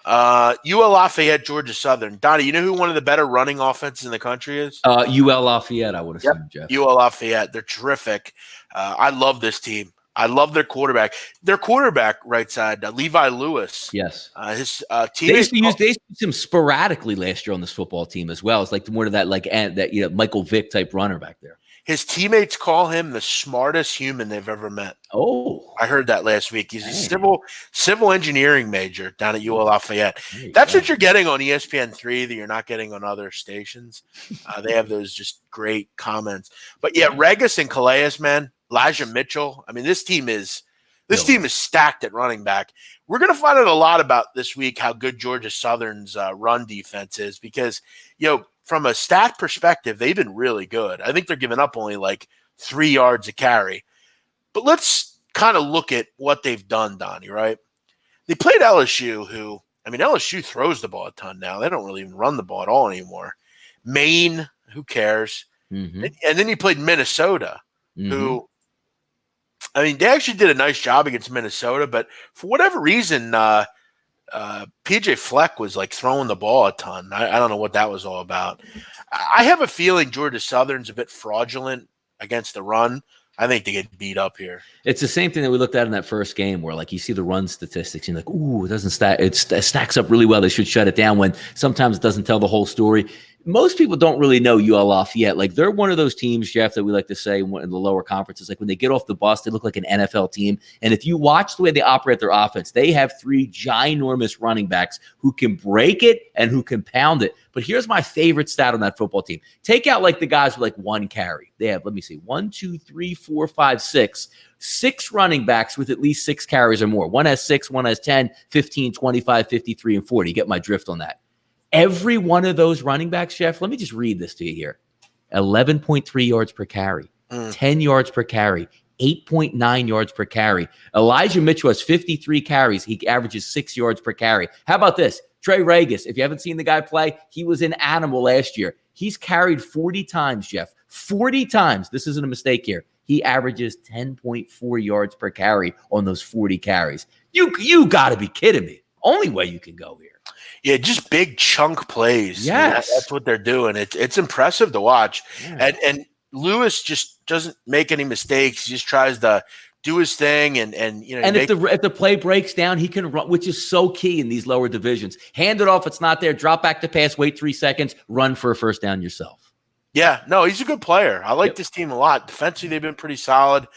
UL Lafayette, Georgia Southern. Donnie, you know who one of the better running offenses in the country is? UL Lafayette, I would assume, Jeff. UL Lafayette. They're terrific. I love this team. I love their quarterback. Their quarterback, right side, Levi Lewis. Yes. His team. They used to use him sporadically last year on this football team as well. It's like more of that Michael Vick type runner back there. His teammates call him the smartest human they've ever met. Oh, I heard that last week. He's a civil engineering major down at UL Lafayette. That's what you're getting on ESPN3 that you're not getting on other stations. They have those just great comments. But yeah, Regis and Calais, man. Elijah Mitchell. I mean, this team is stacked at running back. We're going to find out a lot about this week how good Georgia Southern's run defense is because, from a stat perspective, they've been really good. I think they're giving up only like 3 yards a carry. But let's kind of look at what they've done, Donnie, right? They played LSU, LSU throws the ball a ton now. They don't really even run the ball at all anymore. Maine, who cares? Mm-hmm. And then you played Minnesota, who – they actually did a nice job against Minnesota, but for whatever reason, PJ Fleck was like throwing the ball a ton. I don't know what that was all about. I have a feeling Georgia Southern's a bit fraudulent against the run. I think they get beat up here. It's the same thing that we looked at in that first game where, like, you see the run statistics and you're like, ooh, it doesn't stack. It stacks up really well. They should shut it down, when sometimes it doesn't tell the whole story. Most people don't really know UofA yet. Like, they're one of those teams, Jeff, that we like to say in the lower conferences. Like, when they get off the bus, they look like an NFL team. And if you watch the way they operate their offense, they have 3 ginormous running backs who can break it and who can pound it. But here's my favorite stat on that football team. Take out like the guys with like 1 carry. They have, let me see, 1, 2, 3, 4, 5, 6. 6 running backs with at least 6 carries or more. One has 6, one has 10, 15, 25, 53, and 40. Get my drift on that. Every one of those running backs, Jeff, let me just read this to you here. 11.3 yards per carry, 10 yards per carry, 8.9 yards per carry. Elijah Mitchell has 53 carries. He averages 6 yards per carry. How about this? Trey Regis, if you haven't seen the guy play, he was an animal last year. He's carried 40 times, Jeff. 40 times. This isn't a mistake here. He averages 10.4 yards per carry on those 40 carries. You got to be kidding me. Only way you can go here. Yeah, just big chunk plays. Yes. That's what they're doing. It's impressive to watch. Yeah. And Lewis just doesn't make any mistakes. He just tries to do his thing, and if the play breaks down, he can run, which is so key in these lower divisions. Hand it off, it's not there. Drop back to pass, wait 3 seconds, run for a first down yourself. Yeah, no, he's a good player. I like this team a lot. Defensively, they've been pretty solid.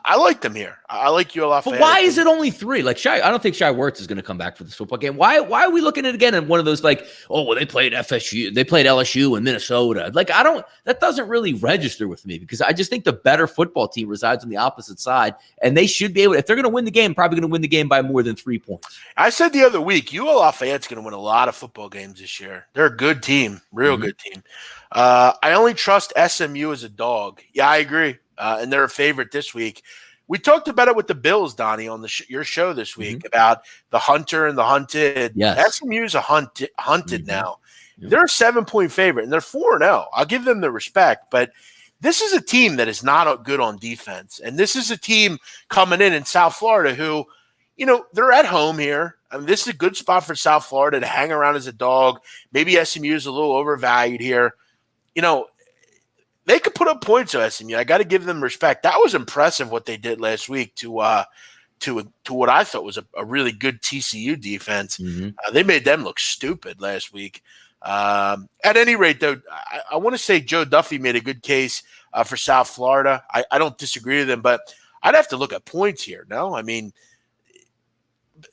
I like them here. I like UofA. But why is it only 3? Like, I don't think Shai Werts is going to come back for this football game. Why are we looking at it again in one of those, like, oh, well, they played FSU, they played LSU and Minnesota. Like, that doesn't really register with me, because I just think the better football team resides on the opposite side, and they should be able, if they're going to win the game, probably going to win the game by more than 3 points. I said the other week, UofA is going to win a lot of football games this year. They're a good team, real good team. I only trust SMU as a dog. Yeah, I agree. And they're a favorite this week. We talked about it with the Bills, Donnie, on your show this week about the hunter and the hunted. Yes. SMU is a hunted now. They're a 7-point favorite, and they're 4-0. I'll give them the respect, but this is a team that is not good on defense, and this is a team coming in South Florida who, they're at home here. I mean, this is a good spot for South Florida to hang around as a dog. Maybe SMU is a little overvalued here. They could put up points to SMU. I got to give them respect. That was impressive what they did last week to what I thought was a really good TCU defense. They made them look stupid last week. At any rate, though, I want to say Joe Duffy made a good case for South Florida. I don't disagree with him, but I'd have to look at points here. No, I mean,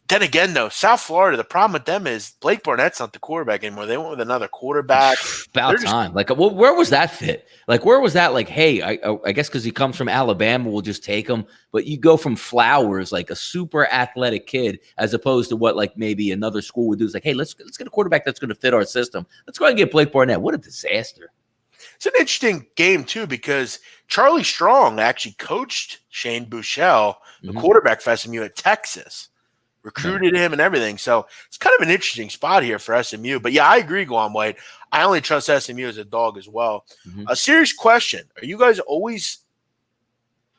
then again, though, South Florida, the problem with them is Blake Barnett's not the quarterback anymore. They went with another quarterback. About time. Like, where was that fit? Like, where was that? Like, hey, I guess because he comes from Alabama, we'll just take him. But you go from Flowers, like a super athletic kid, as opposed to what, like, maybe another school would do. Is like, hey, let's get a quarterback that's going to fit our system. Let's go ahead and get Blake Barnett. What a disaster. It's an interesting game, too, because Charlie Strong actually coached Shane Buechele, the quarterback for SMU at Texas. Recruited him and everything. So it's kind of an interesting spot here for SMU. But, yeah, I agree, Guam White. I only trust SMU as a dog as well. A serious question. Are you guys always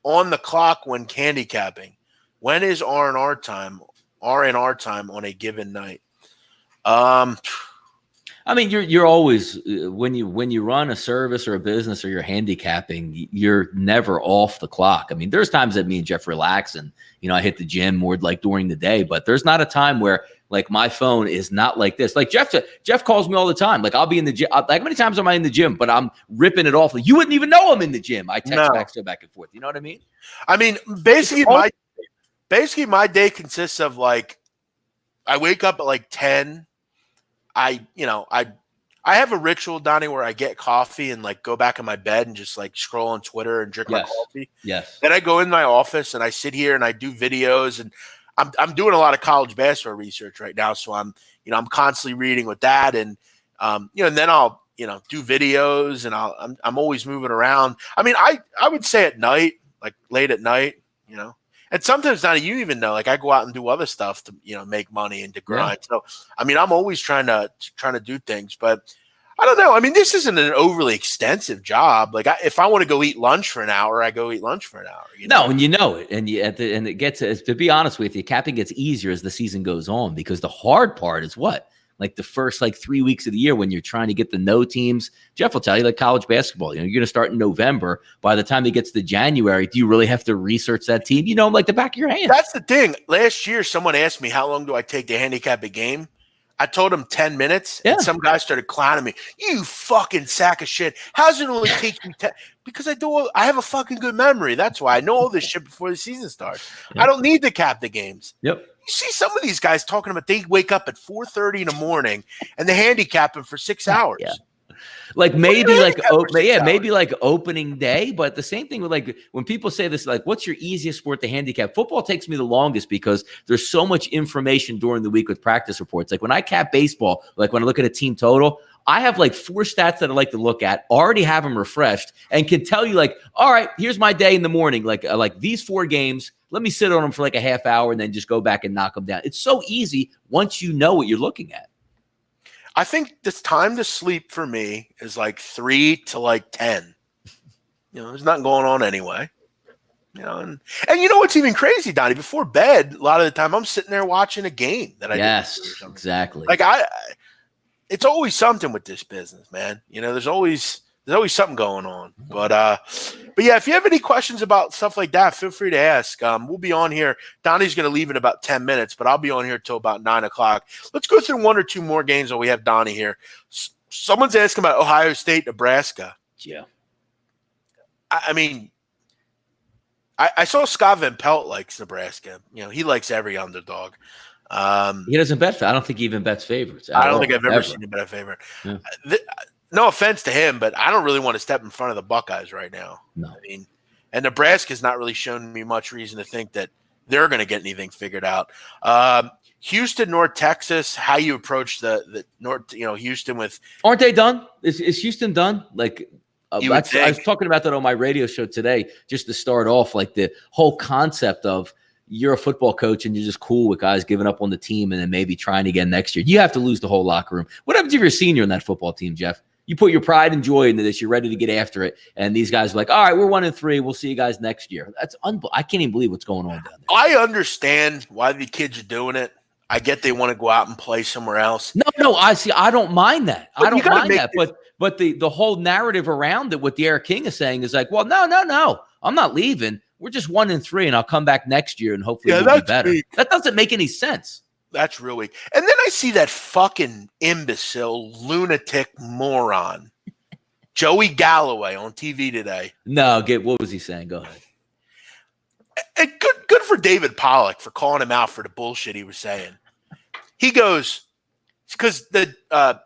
on the clock when handicapping? When is R&R time on a given night? I mean, you're always, when you run a service or a business or you're handicapping, you're never off the clock. I mean, there's times that me and Jeff relax and, I hit the gym more like during the day, but there's not a time where, like, my phone is not like this. Like Jeff calls me all the time. Like, I'll be in the gym. Like, how many times am I in the gym, but I'm ripping it off? Like, you wouldn't even know I'm in the gym. I text back and forth. You know what I mean? I mean, basically my day consists of, like, I wake up at like 10. I have a ritual, Donnie, where I get coffee and, like, go back in my bed and just, like, scroll on Twitter and drink my coffee. Yes. Then I go in my office and I sit here and I do videos, and I'm doing a lot of college basketball research right now. So I'm constantly reading with that, and and then I'll do videos, and I'm always moving around. I mean, I would say at night, like late at night, And sometimes, Donnie, you even know, like, I go out and do other stuff to, make money and to grind. So, I mean, I'm always trying to do things, but I don't know. I mean, this isn't an overly extensive job. Like, if I want to go eat lunch for an hour, I go eat lunch for an hour. No, and you know it, and and it gets, to be honest with you, capping gets easier as the season goes on, because the hard part is what, like the first 3 weeks of the year when you're trying to get to know teams. Jeff will tell you, like college basketball, you're going to start in November. By the time it gets to January, do you really have to research that team? Like the back of your hand. That's the thing. Last year, someone asked me, how long do I take to handicap a game? I told him 10 minutes, and some guy started clowning me. You fucking sack of shit. How's it only take you 10? Because I have a fucking good memory. That's why I know all this shit before the season starts. Yep. I don't need to cap the games. Yep. You see some of these guys talking about they wake up at 4:30 in the morning and they handicap them for 6 hours. Yeah. Maybe like opening day, but the same thing with when people say this, what's your easiest sport to handicap? Football takes me the longest because there's so much information during the week with practice reports. Like when I cap baseball, when I look at a team total, I have 4 stats that I like to look at, already have them refreshed, and can tell you all right, here's my day in the morning. Like these 4 games, let me sit on them for a half hour and then just go back and knock them down. It's so easy once you know what you're looking at. I think this time to sleep for me is 3 to 10. There's nothing going on anyway. And you know what's even crazy, Donnie? Before bed, a lot of the time I'm sitting there watching a game that I exactly. It's always something with this business, man. There's always something going on. But yeah, if you have any questions about stuff like that, feel free to ask. We'll be on here. Donnie's going to leave in about 10 minutes, but I'll be on here till about 9 o'clock. Let's go through 1 or 2 more games while we have Donnie here. Someone's asking about Ohio State, Nebraska. Yeah. I mean, I saw Scott Van Pelt likes Nebraska. He likes every underdog. He doesn't bet. I don't think he even bets favorites. I don't think I've ever seen him bet a favorite. Yeah. No offense to him, but I don't really want to step in front of the Buckeyes right now. No. And Nebraska's not really shown me much reason to think that they're going to get anything figured out. Houston, North Texas, how you approach the North, Houston with. Aren't they done? Is Houston done? I was talking about that on my radio show today, just to start off, the whole concept of you're a football coach and you're just cool with guys giving up on the team and then maybe trying again next year. You have to lose the whole locker room. What happens if you're a senior in that football team, Jeff? You put your pride and joy into this. You're ready to get after it. And these guys are like, all right, we're 1-3. We'll see you guys next year. That's I can't even believe what's going on down there. I understand why the kids are doing it. I get they want to go out and play somewhere else. No, I don't mind that. I don't mind that. But the whole narrative around it, what the Eric King is saying is well, no. I'm not leaving. We're just 1-3, and I'll come back next year and hopefully we'll be better. Weak. That doesn't make any sense. That's real weak. And then I see that fucking imbecile, lunatic moron, Joey Galloway, on TV today. No, what was he saying? Go ahead. And good for David Pollack for calling him out for the bullshit he was saying. He goes, because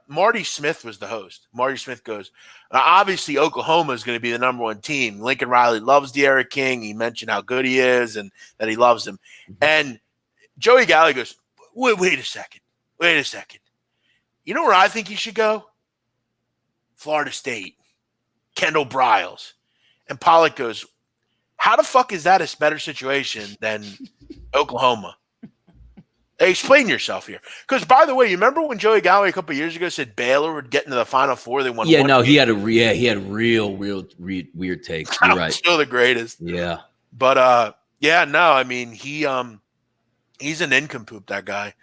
Marty Smith was the host. Marty Smith goes, obviously Oklahoma is going to be the number 1 team. Lincoln Riley loves the Eric King. He mentioned how good he is and that he loves him. And Joey Galloway goes, wait a second. You know where I think you should go? Florida State. Kendall Briles. And Pollack goes, how the fuck is that a better situation than Oklahoma? Hey, explain yourself here. Because, by the way, you remember when Joey Galloway a couple of years ago said Baylor would get into the Final Four? They won. Yeah, no, he had a real weird take. You're right. Still the greatest. Yeah, but yeah, no, I mean he's an nincompoop, that guy.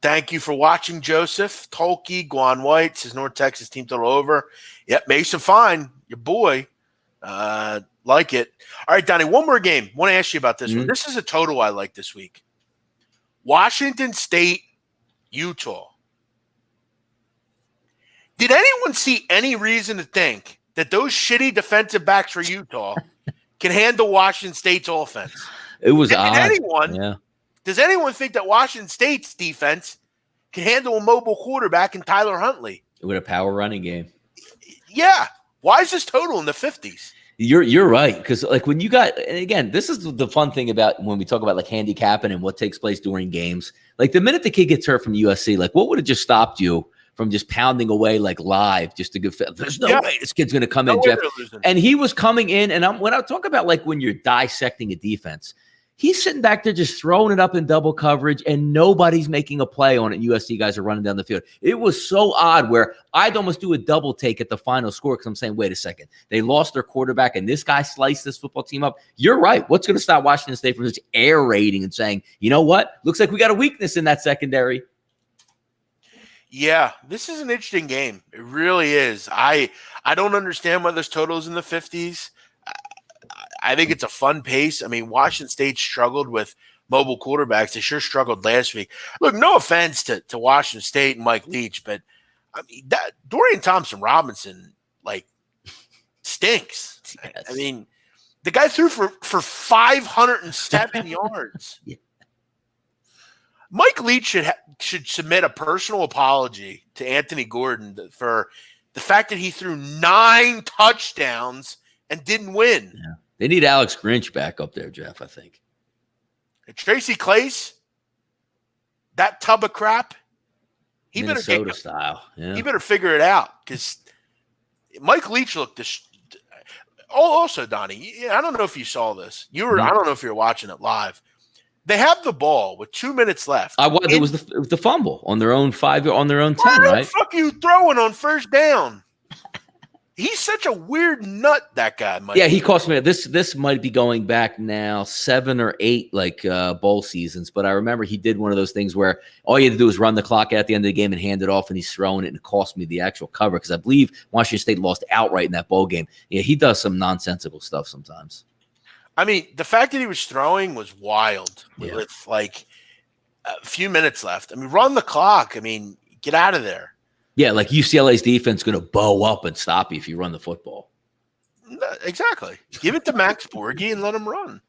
Thank you for watching, Joseph Tolkey. Guan White says North Texas team total over. Yep, Mason Fine, your boy. Like it. All right, Donnie, one more game. Want to ask you about this one. This is a total I like this week. Washington State, Utah. Did anyone see any reason to think that those shitty defensive backs for Utah can handle Washington State's offense? It was odd. Does anyone think that Washington State's defense can handle a mobile quarterback in Tyler Huntley? With a power running game. Yeah. Why is this total in the 50s? You're right, because when you got, and again, this is the fun thing about when we talk about handicapping and what takes place during games. The minute the kid gets hurt from USC, what would have just stopped you from just pounding away live just to give? There's no way this kid's going to come in, Jeff. And he was coming in, and when I talk about when you're dissecting a defense, He's sitting back there just throwing it up in double coverage, and nobody's making a play on it. USC guys are running down the field. It was so odd where I'd almost do a double take at the final score because I'm saying, wait a second. They lost their quarterback, and this guy sliced this football team up. You're right. What's going to stop Washington State from just air raiding and saying, you know what? Looks like we got a weakness in that secondary. Yeah, this is an interesting game. It really is. I don't understand why this total is in the 50s. I think it's a fun pace. I mean, Washington State struggled with mobile quarterbacks. They sure struggled last week. Look, no offense to Washington State and Mike Leach, but I mean, that Dorian Thompson-Robinson, like, stinks. Yes. I mean, the guy threw for 507 yards. Yeah. Mike Leach should submit a personal apology to Anthony Gordon for the fact that he threw 9 touchdowns and didn't win. Yeah. They need Alex Grinch back up there, Jeff, I think. And Tracy Claeys, that tub of crap, he Minnesota style. Yeah. He better figure it out because Mike Leach looked also, Donnie, I don't know if you saw this. I don't know if you're watching it live. They have the ball with 2 minutes left. It was the fumble on their own 5 on their own 10, right? What the fuck are you throwing on first down? He's such a weird nut, that guy. Yeah, he cost me. This might be going back now 7 or 8 bowl seasons, but I remember he did one of those things where all you had to do was run the clock out at the end of the game and hand it off, and he's throwing it, and it cost me the actual cover because I believe Washington State lost outright in that bowl game. Yeah, he does some nonsensical stuff sometimes. I mean, the fact that he was throwing was wild with like a few minutes left. I mean, run the clock. I mean, get out of there. Yeah, like UCLA's defense going to bow up and stop you if you run the football. Exactly. Give it to Max Borghi and let him run.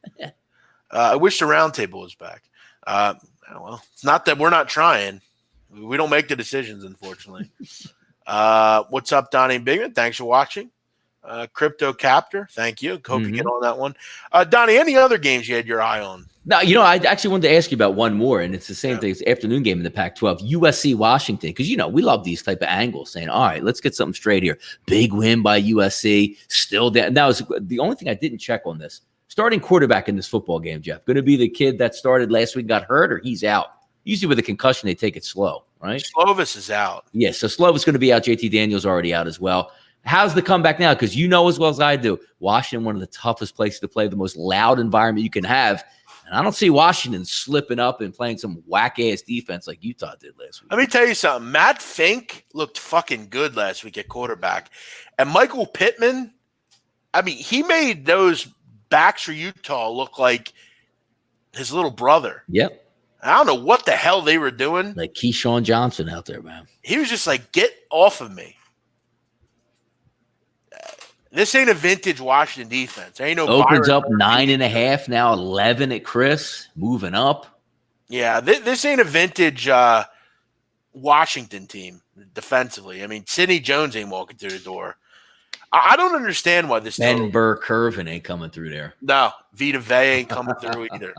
I wish the round table was back. Well, it's not that we're not trying. We don't make the decisions, unfortunately. What's up, Donnie Bigman? Thanks for watching. Crypto Captor, thank you. Hope you get on that one. Donnie, any other games you had your eye on? No, I actually wanted to ask you about one more, and it's the same thing. It's the afternoon game in the Pac-12, USC Washington, because we love these type of angles, saying, all right, let's get something straight here. Big win by USC, still down. That was the only thing I didn't check on this. Starting quarterback in this football game, Jeff, going to be the kid that started last week, got hurt, or he's out? Usually with a concussion, they take it slow, right? Slovis is out. Yeah, so Slovis going to be out. JT Daniels already out as well. How's the comeback now? Because you know as well as I do, Washington, one of the toughest places to play, the most loud environment you can have. And I don't see Washington slipping up and playing some whack-ass defense like Utah did last week. Let me tell you something. Matt Fink looked fucking good last week at quarterback. And Michael Pittman, I mean, he made those backs for Utah look like his little brother. Yep. I don't know what the hell they were doing. Like Keyshawn Johnson out there, man. He was just like, get off of me. This ain't a vintage Washington defense. There ain't no opens up 9.5 now, 11 at Chris, moving up. Yeah, this ain't a vintage Washington team defensively. I mean, Sidney Jones ain't walking through the door. I don't understand why this. Ben Burr-Curvin ain't coming through there. No, Vita Vea ain't coming through either.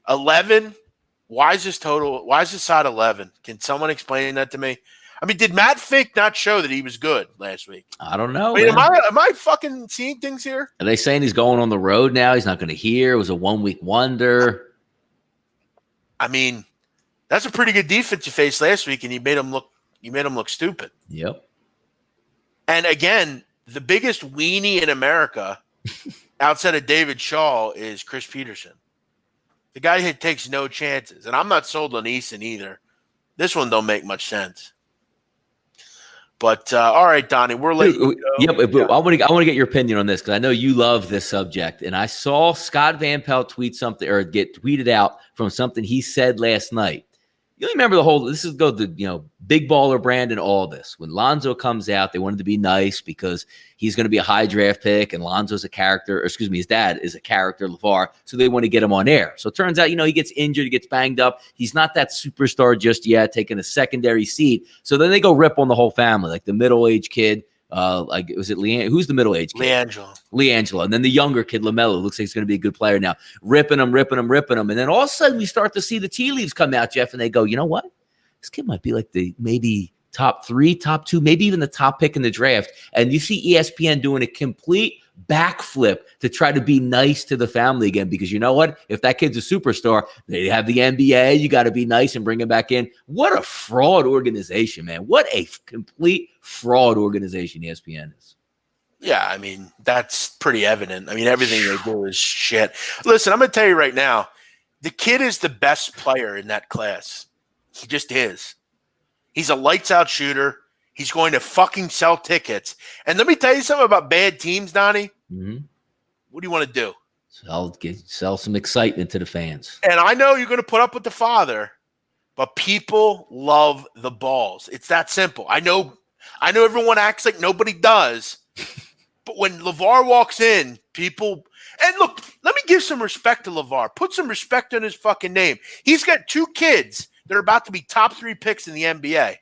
11. Why is this total? Why is this side 11? Can someone explain that to me? I mean, did Matt Fink not show that he was good last week? I don't know. I mean, am I fucking seeing things here? Are they saying he's going on the road now? He's not going to hear. It was a 1-week wonder. I mean, that's a pretty good defense you faced last week, and you made him look stupid. Yep. And again, the biggest weenie in America outside of David Shaw is Chris Peterson. The guy who takes no chances. And I'm not sold on Eason either. This one don't make much sense. But all right, Donnie, we're late. Yeah, I want to get your opinion on this because I know you love this subject. And I saw Scott Van Pelt tweet something or get tweeted out from something he said last night. You remember this is the big baller brand and all this. When Lonzo comes out, they wanted to be nice because he's going to be a high draft pick and Lonzo's a character, or excuse me, his dad is a character, LeVar, so they want to get him on air. So it turns out, he gets injured, he gets banged up. He's not that superstar just yet, taking a secondary seat. So then they go rip on the whole family, like the middle-aged kid. Was it Leanne? Who's the middle-aged kid? Leangelo. And then the younger kid, LaMelo, looks like he's going to be a good player now. Ripping him. And then all of a sudden we start to see the tea leaves come out, Jeff, and they go, you know what? This kid might be like the maybe top 3, top 2, maybe even the top pick in the draft. And you see ESPN doing a complete backflip to try to be nice to the family again. Because you know what? If that kid's a superstar, they have the NBA. You got to be nice and bring him back in. What a fraud organization, man. What a complete fraud organization ESPN is. Yeah, I mean, that's pretty evident. I mean, everything they do is shit. Listen, I'm going to tell you right now, the kid is the best player in that class. He just is. He's a lights-out shooter. He's going to fucking sell tickets. And let me tell you something about bad teams, Donnie. Mm-hmm. What do you want to do? Sell some excitement to the fans. And I know you're going to put up with the father, but people love the balls. It's that simple. I know everyone acts like nobody does. But when LeVar walks in, people – and look, let me give some respect to LeVar. Put some respect on his fucking name. He's got 2 kids that are about to be top 3 picks in the NBA.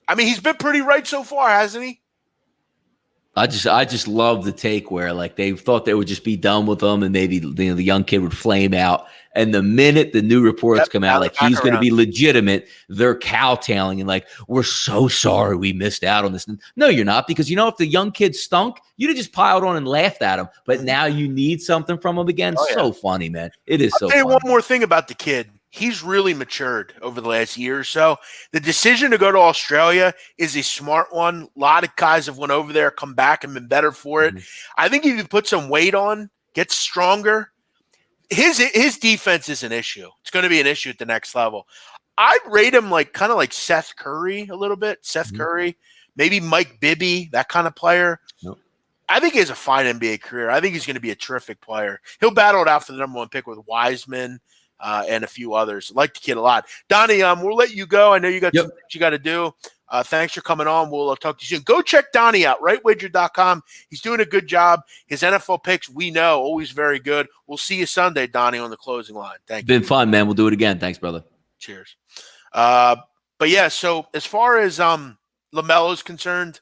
I mean, he's been pretty right so far, hasn't he? I just love the take where like they thought they would just be done with them and maybe the young kid would flame out. And the minute the new reports come out, like he's going to be legitimate, they're cowtailing and like, we're so sorry we missed out on this. No, you're not, because you know, if the young kid stunk, you'd have just piled on and laughed at him. But now you need something from him again. Oh, yeah. So funny, man. It is so funny. One more thing about the kid. He's really matured over the last year or so. The decision to go to Australia is a smart one. A lot of guys have went over there, come back, and been better for it. Mm-hmm. I think if you put some weight on, get stronger, his defense is an issue. It's going to be an issue at the next level. I'd rate him like kind of like Seth Curry a little bit. Seth Curry, maybe Mike Bibby, that kind of player. Nope. I think he has a fine NBA career. I think he's going to be a terrific player. He'll battle it out for the number 1 pick with Wiseman. And a few others. Like the kid a lot. Donnie, we'll let you go. I know you got some things you got to do. Thanks for coming on. We'll talk to you soon. Go check Donnie out, rightwager.com. He's doing a good job. His NFL picks, we know, always very good. We'll see you Sunday, Donnie, on the closing line. Thank you. Been fun, man. We'll do it again. Thanks, brother. Cheers. But yeah, so as far as LaMelo's concerned,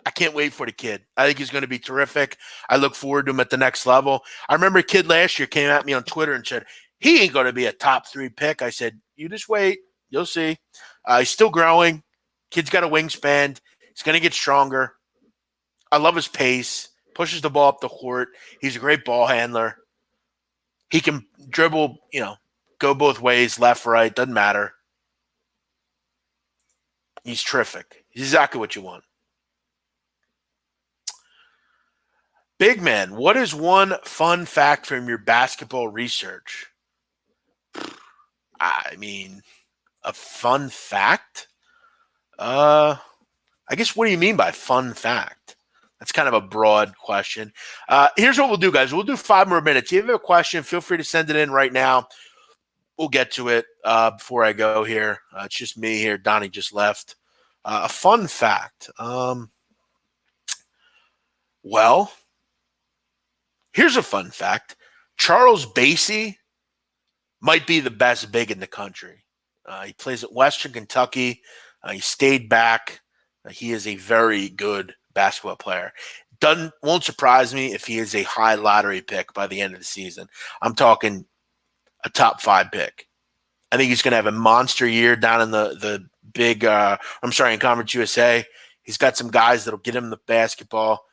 I can't wait for the kid. I think he's going to be terrific. I look forward to him at the next level. I remember a kid last year came at me on Twitter and said, he ain't going to be a top 3 pick. I said, you just wait. You'll see. He's still growing. Kid's got a wingspan. He's going to get stronger. I love his pace. Pushes the ball up the court. He's a great ball handler. He can dribble, go both ways, left, right. Doesn't matter. He's terrific. He's exactly what you want. Big man, what is one fun fact from your basketball research? I mean, a fun fact? I guess what do you mean by fun fact? That's kind of a broad question. Here's what we'll do, guys. We'll do 5 more minutes. If you have a question, feel free to send it in right now. We'll get to it before I go here. It's just me here. Donnie just left. A fun fact. Well, here's a fun fact. Charles Bassey might be the best big in the country. He plays at Western Kentucky. He stayed back. He is a very good basketball player. Won't surprise me if he is a high lottery pick by the end of the season. I'm talking a top 5 pick. I think he's going to have a monster year down in the big in Conference USA. He's got some guys that'll get him the basketball.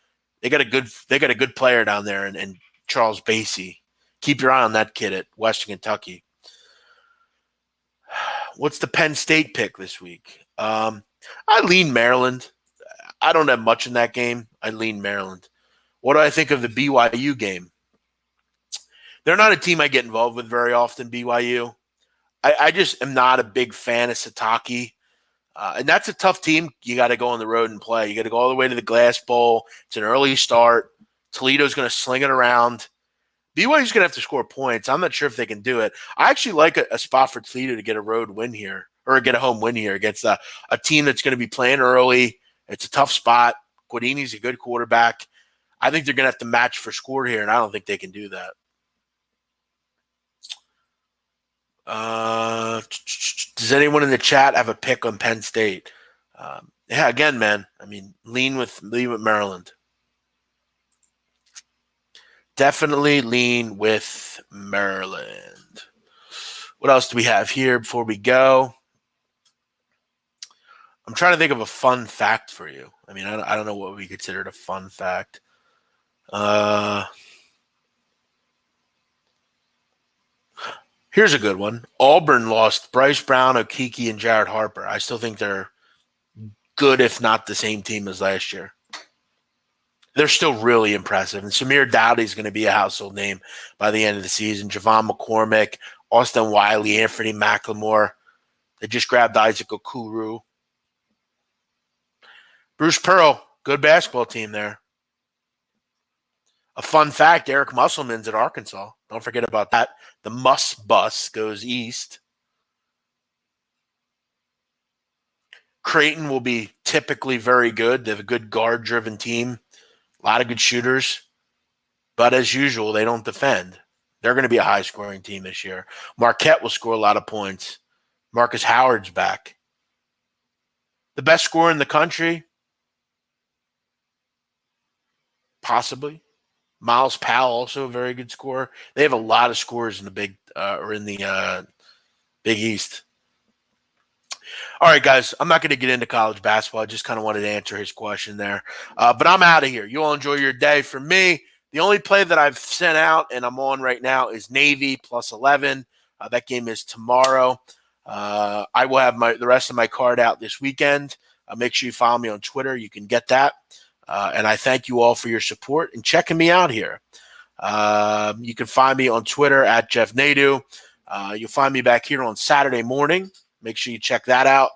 They got a good player down there, and Charles Bassey. Keep your eye on that kid at Western Kentucky. What's the Penn State pick this week? I lean Maryland. I don't have much in that game. I lean Maryland. What do I think of the BYU game? They're not a team I get involved with very often, BYU. I just am not a big fan of Satake. And that's a tough team. You got to go on the road and play. You got to go all the way to the Glass Bowl. It's an early start. Toledo's going to sling it around. BYU's going to have to score points. I'm not sure if they can do it. I actually like a spot for Toledo to get a road win here, or get a home win here against a team that's going to be playing early. It's a tough spot. Guadini's a good quarterback. I think they're going to have to match for score here, and I don't think they can do that. Does anyone in the chat have a pick on Penn State? Yeah, again, man. I mean, lean with Maryland. Definitely lean with Maryland. What else do we have here before we go? I'm trying to think of a fun fact for you. I mean, I don't know what we considered a fun fact. Here's a good one. Auburn lost Bryce Brown, Okeke, and Jared Harper. I still think they're good, if not the same team as last year. They're still really impressive. And Samir Dowdy is going to be a household name by the end of the season. Javon McCormick, Austin Wiley, Anthony McLemore. They just grabbed Isaac Okuru. Bruce Pearl, good basketball team there. A fun fact, Eric Musselman's at Arkansas. Don't forget about that. The Muss bus goes east. Creighton will be typically very good. They have a good guard-driven team. A lot of good shooters. But as usual, they don't defend. They're going to be a high-scoring team this year. Marquette will score a lot of points. Marcus Howard's back. The best scorer in the country? Possibly. Miles Powell, also a very good scorer. They have a lot of scorers in the Big East. All right, guys, I'm not going to get into college basketball. I just kind of wanted to answer his question there. But I'm out of here. You all enjoy your day. For me, the only play that I've sent out and I'm on right now is Navy plus 11. That game is tomorrow. I will have the rest of my card out this weekend. Make sure you follow me on Twitter. You can get that. And I thank you all for your support and checking me out here. You can find me on Twitter at Jeff Nadu. You'll find me back here on Saturday morning. Make sure you check that out.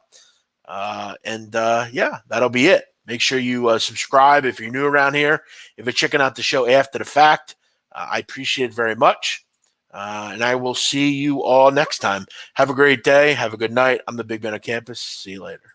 Yeah, that'll be it. Make sure you subscribe if you're new around here. If you're checking out the show after the fact, I appreciate it very much. And I will see you all next time. Have a great day. Have a good night. I'm the Big Ben on campus. See you later.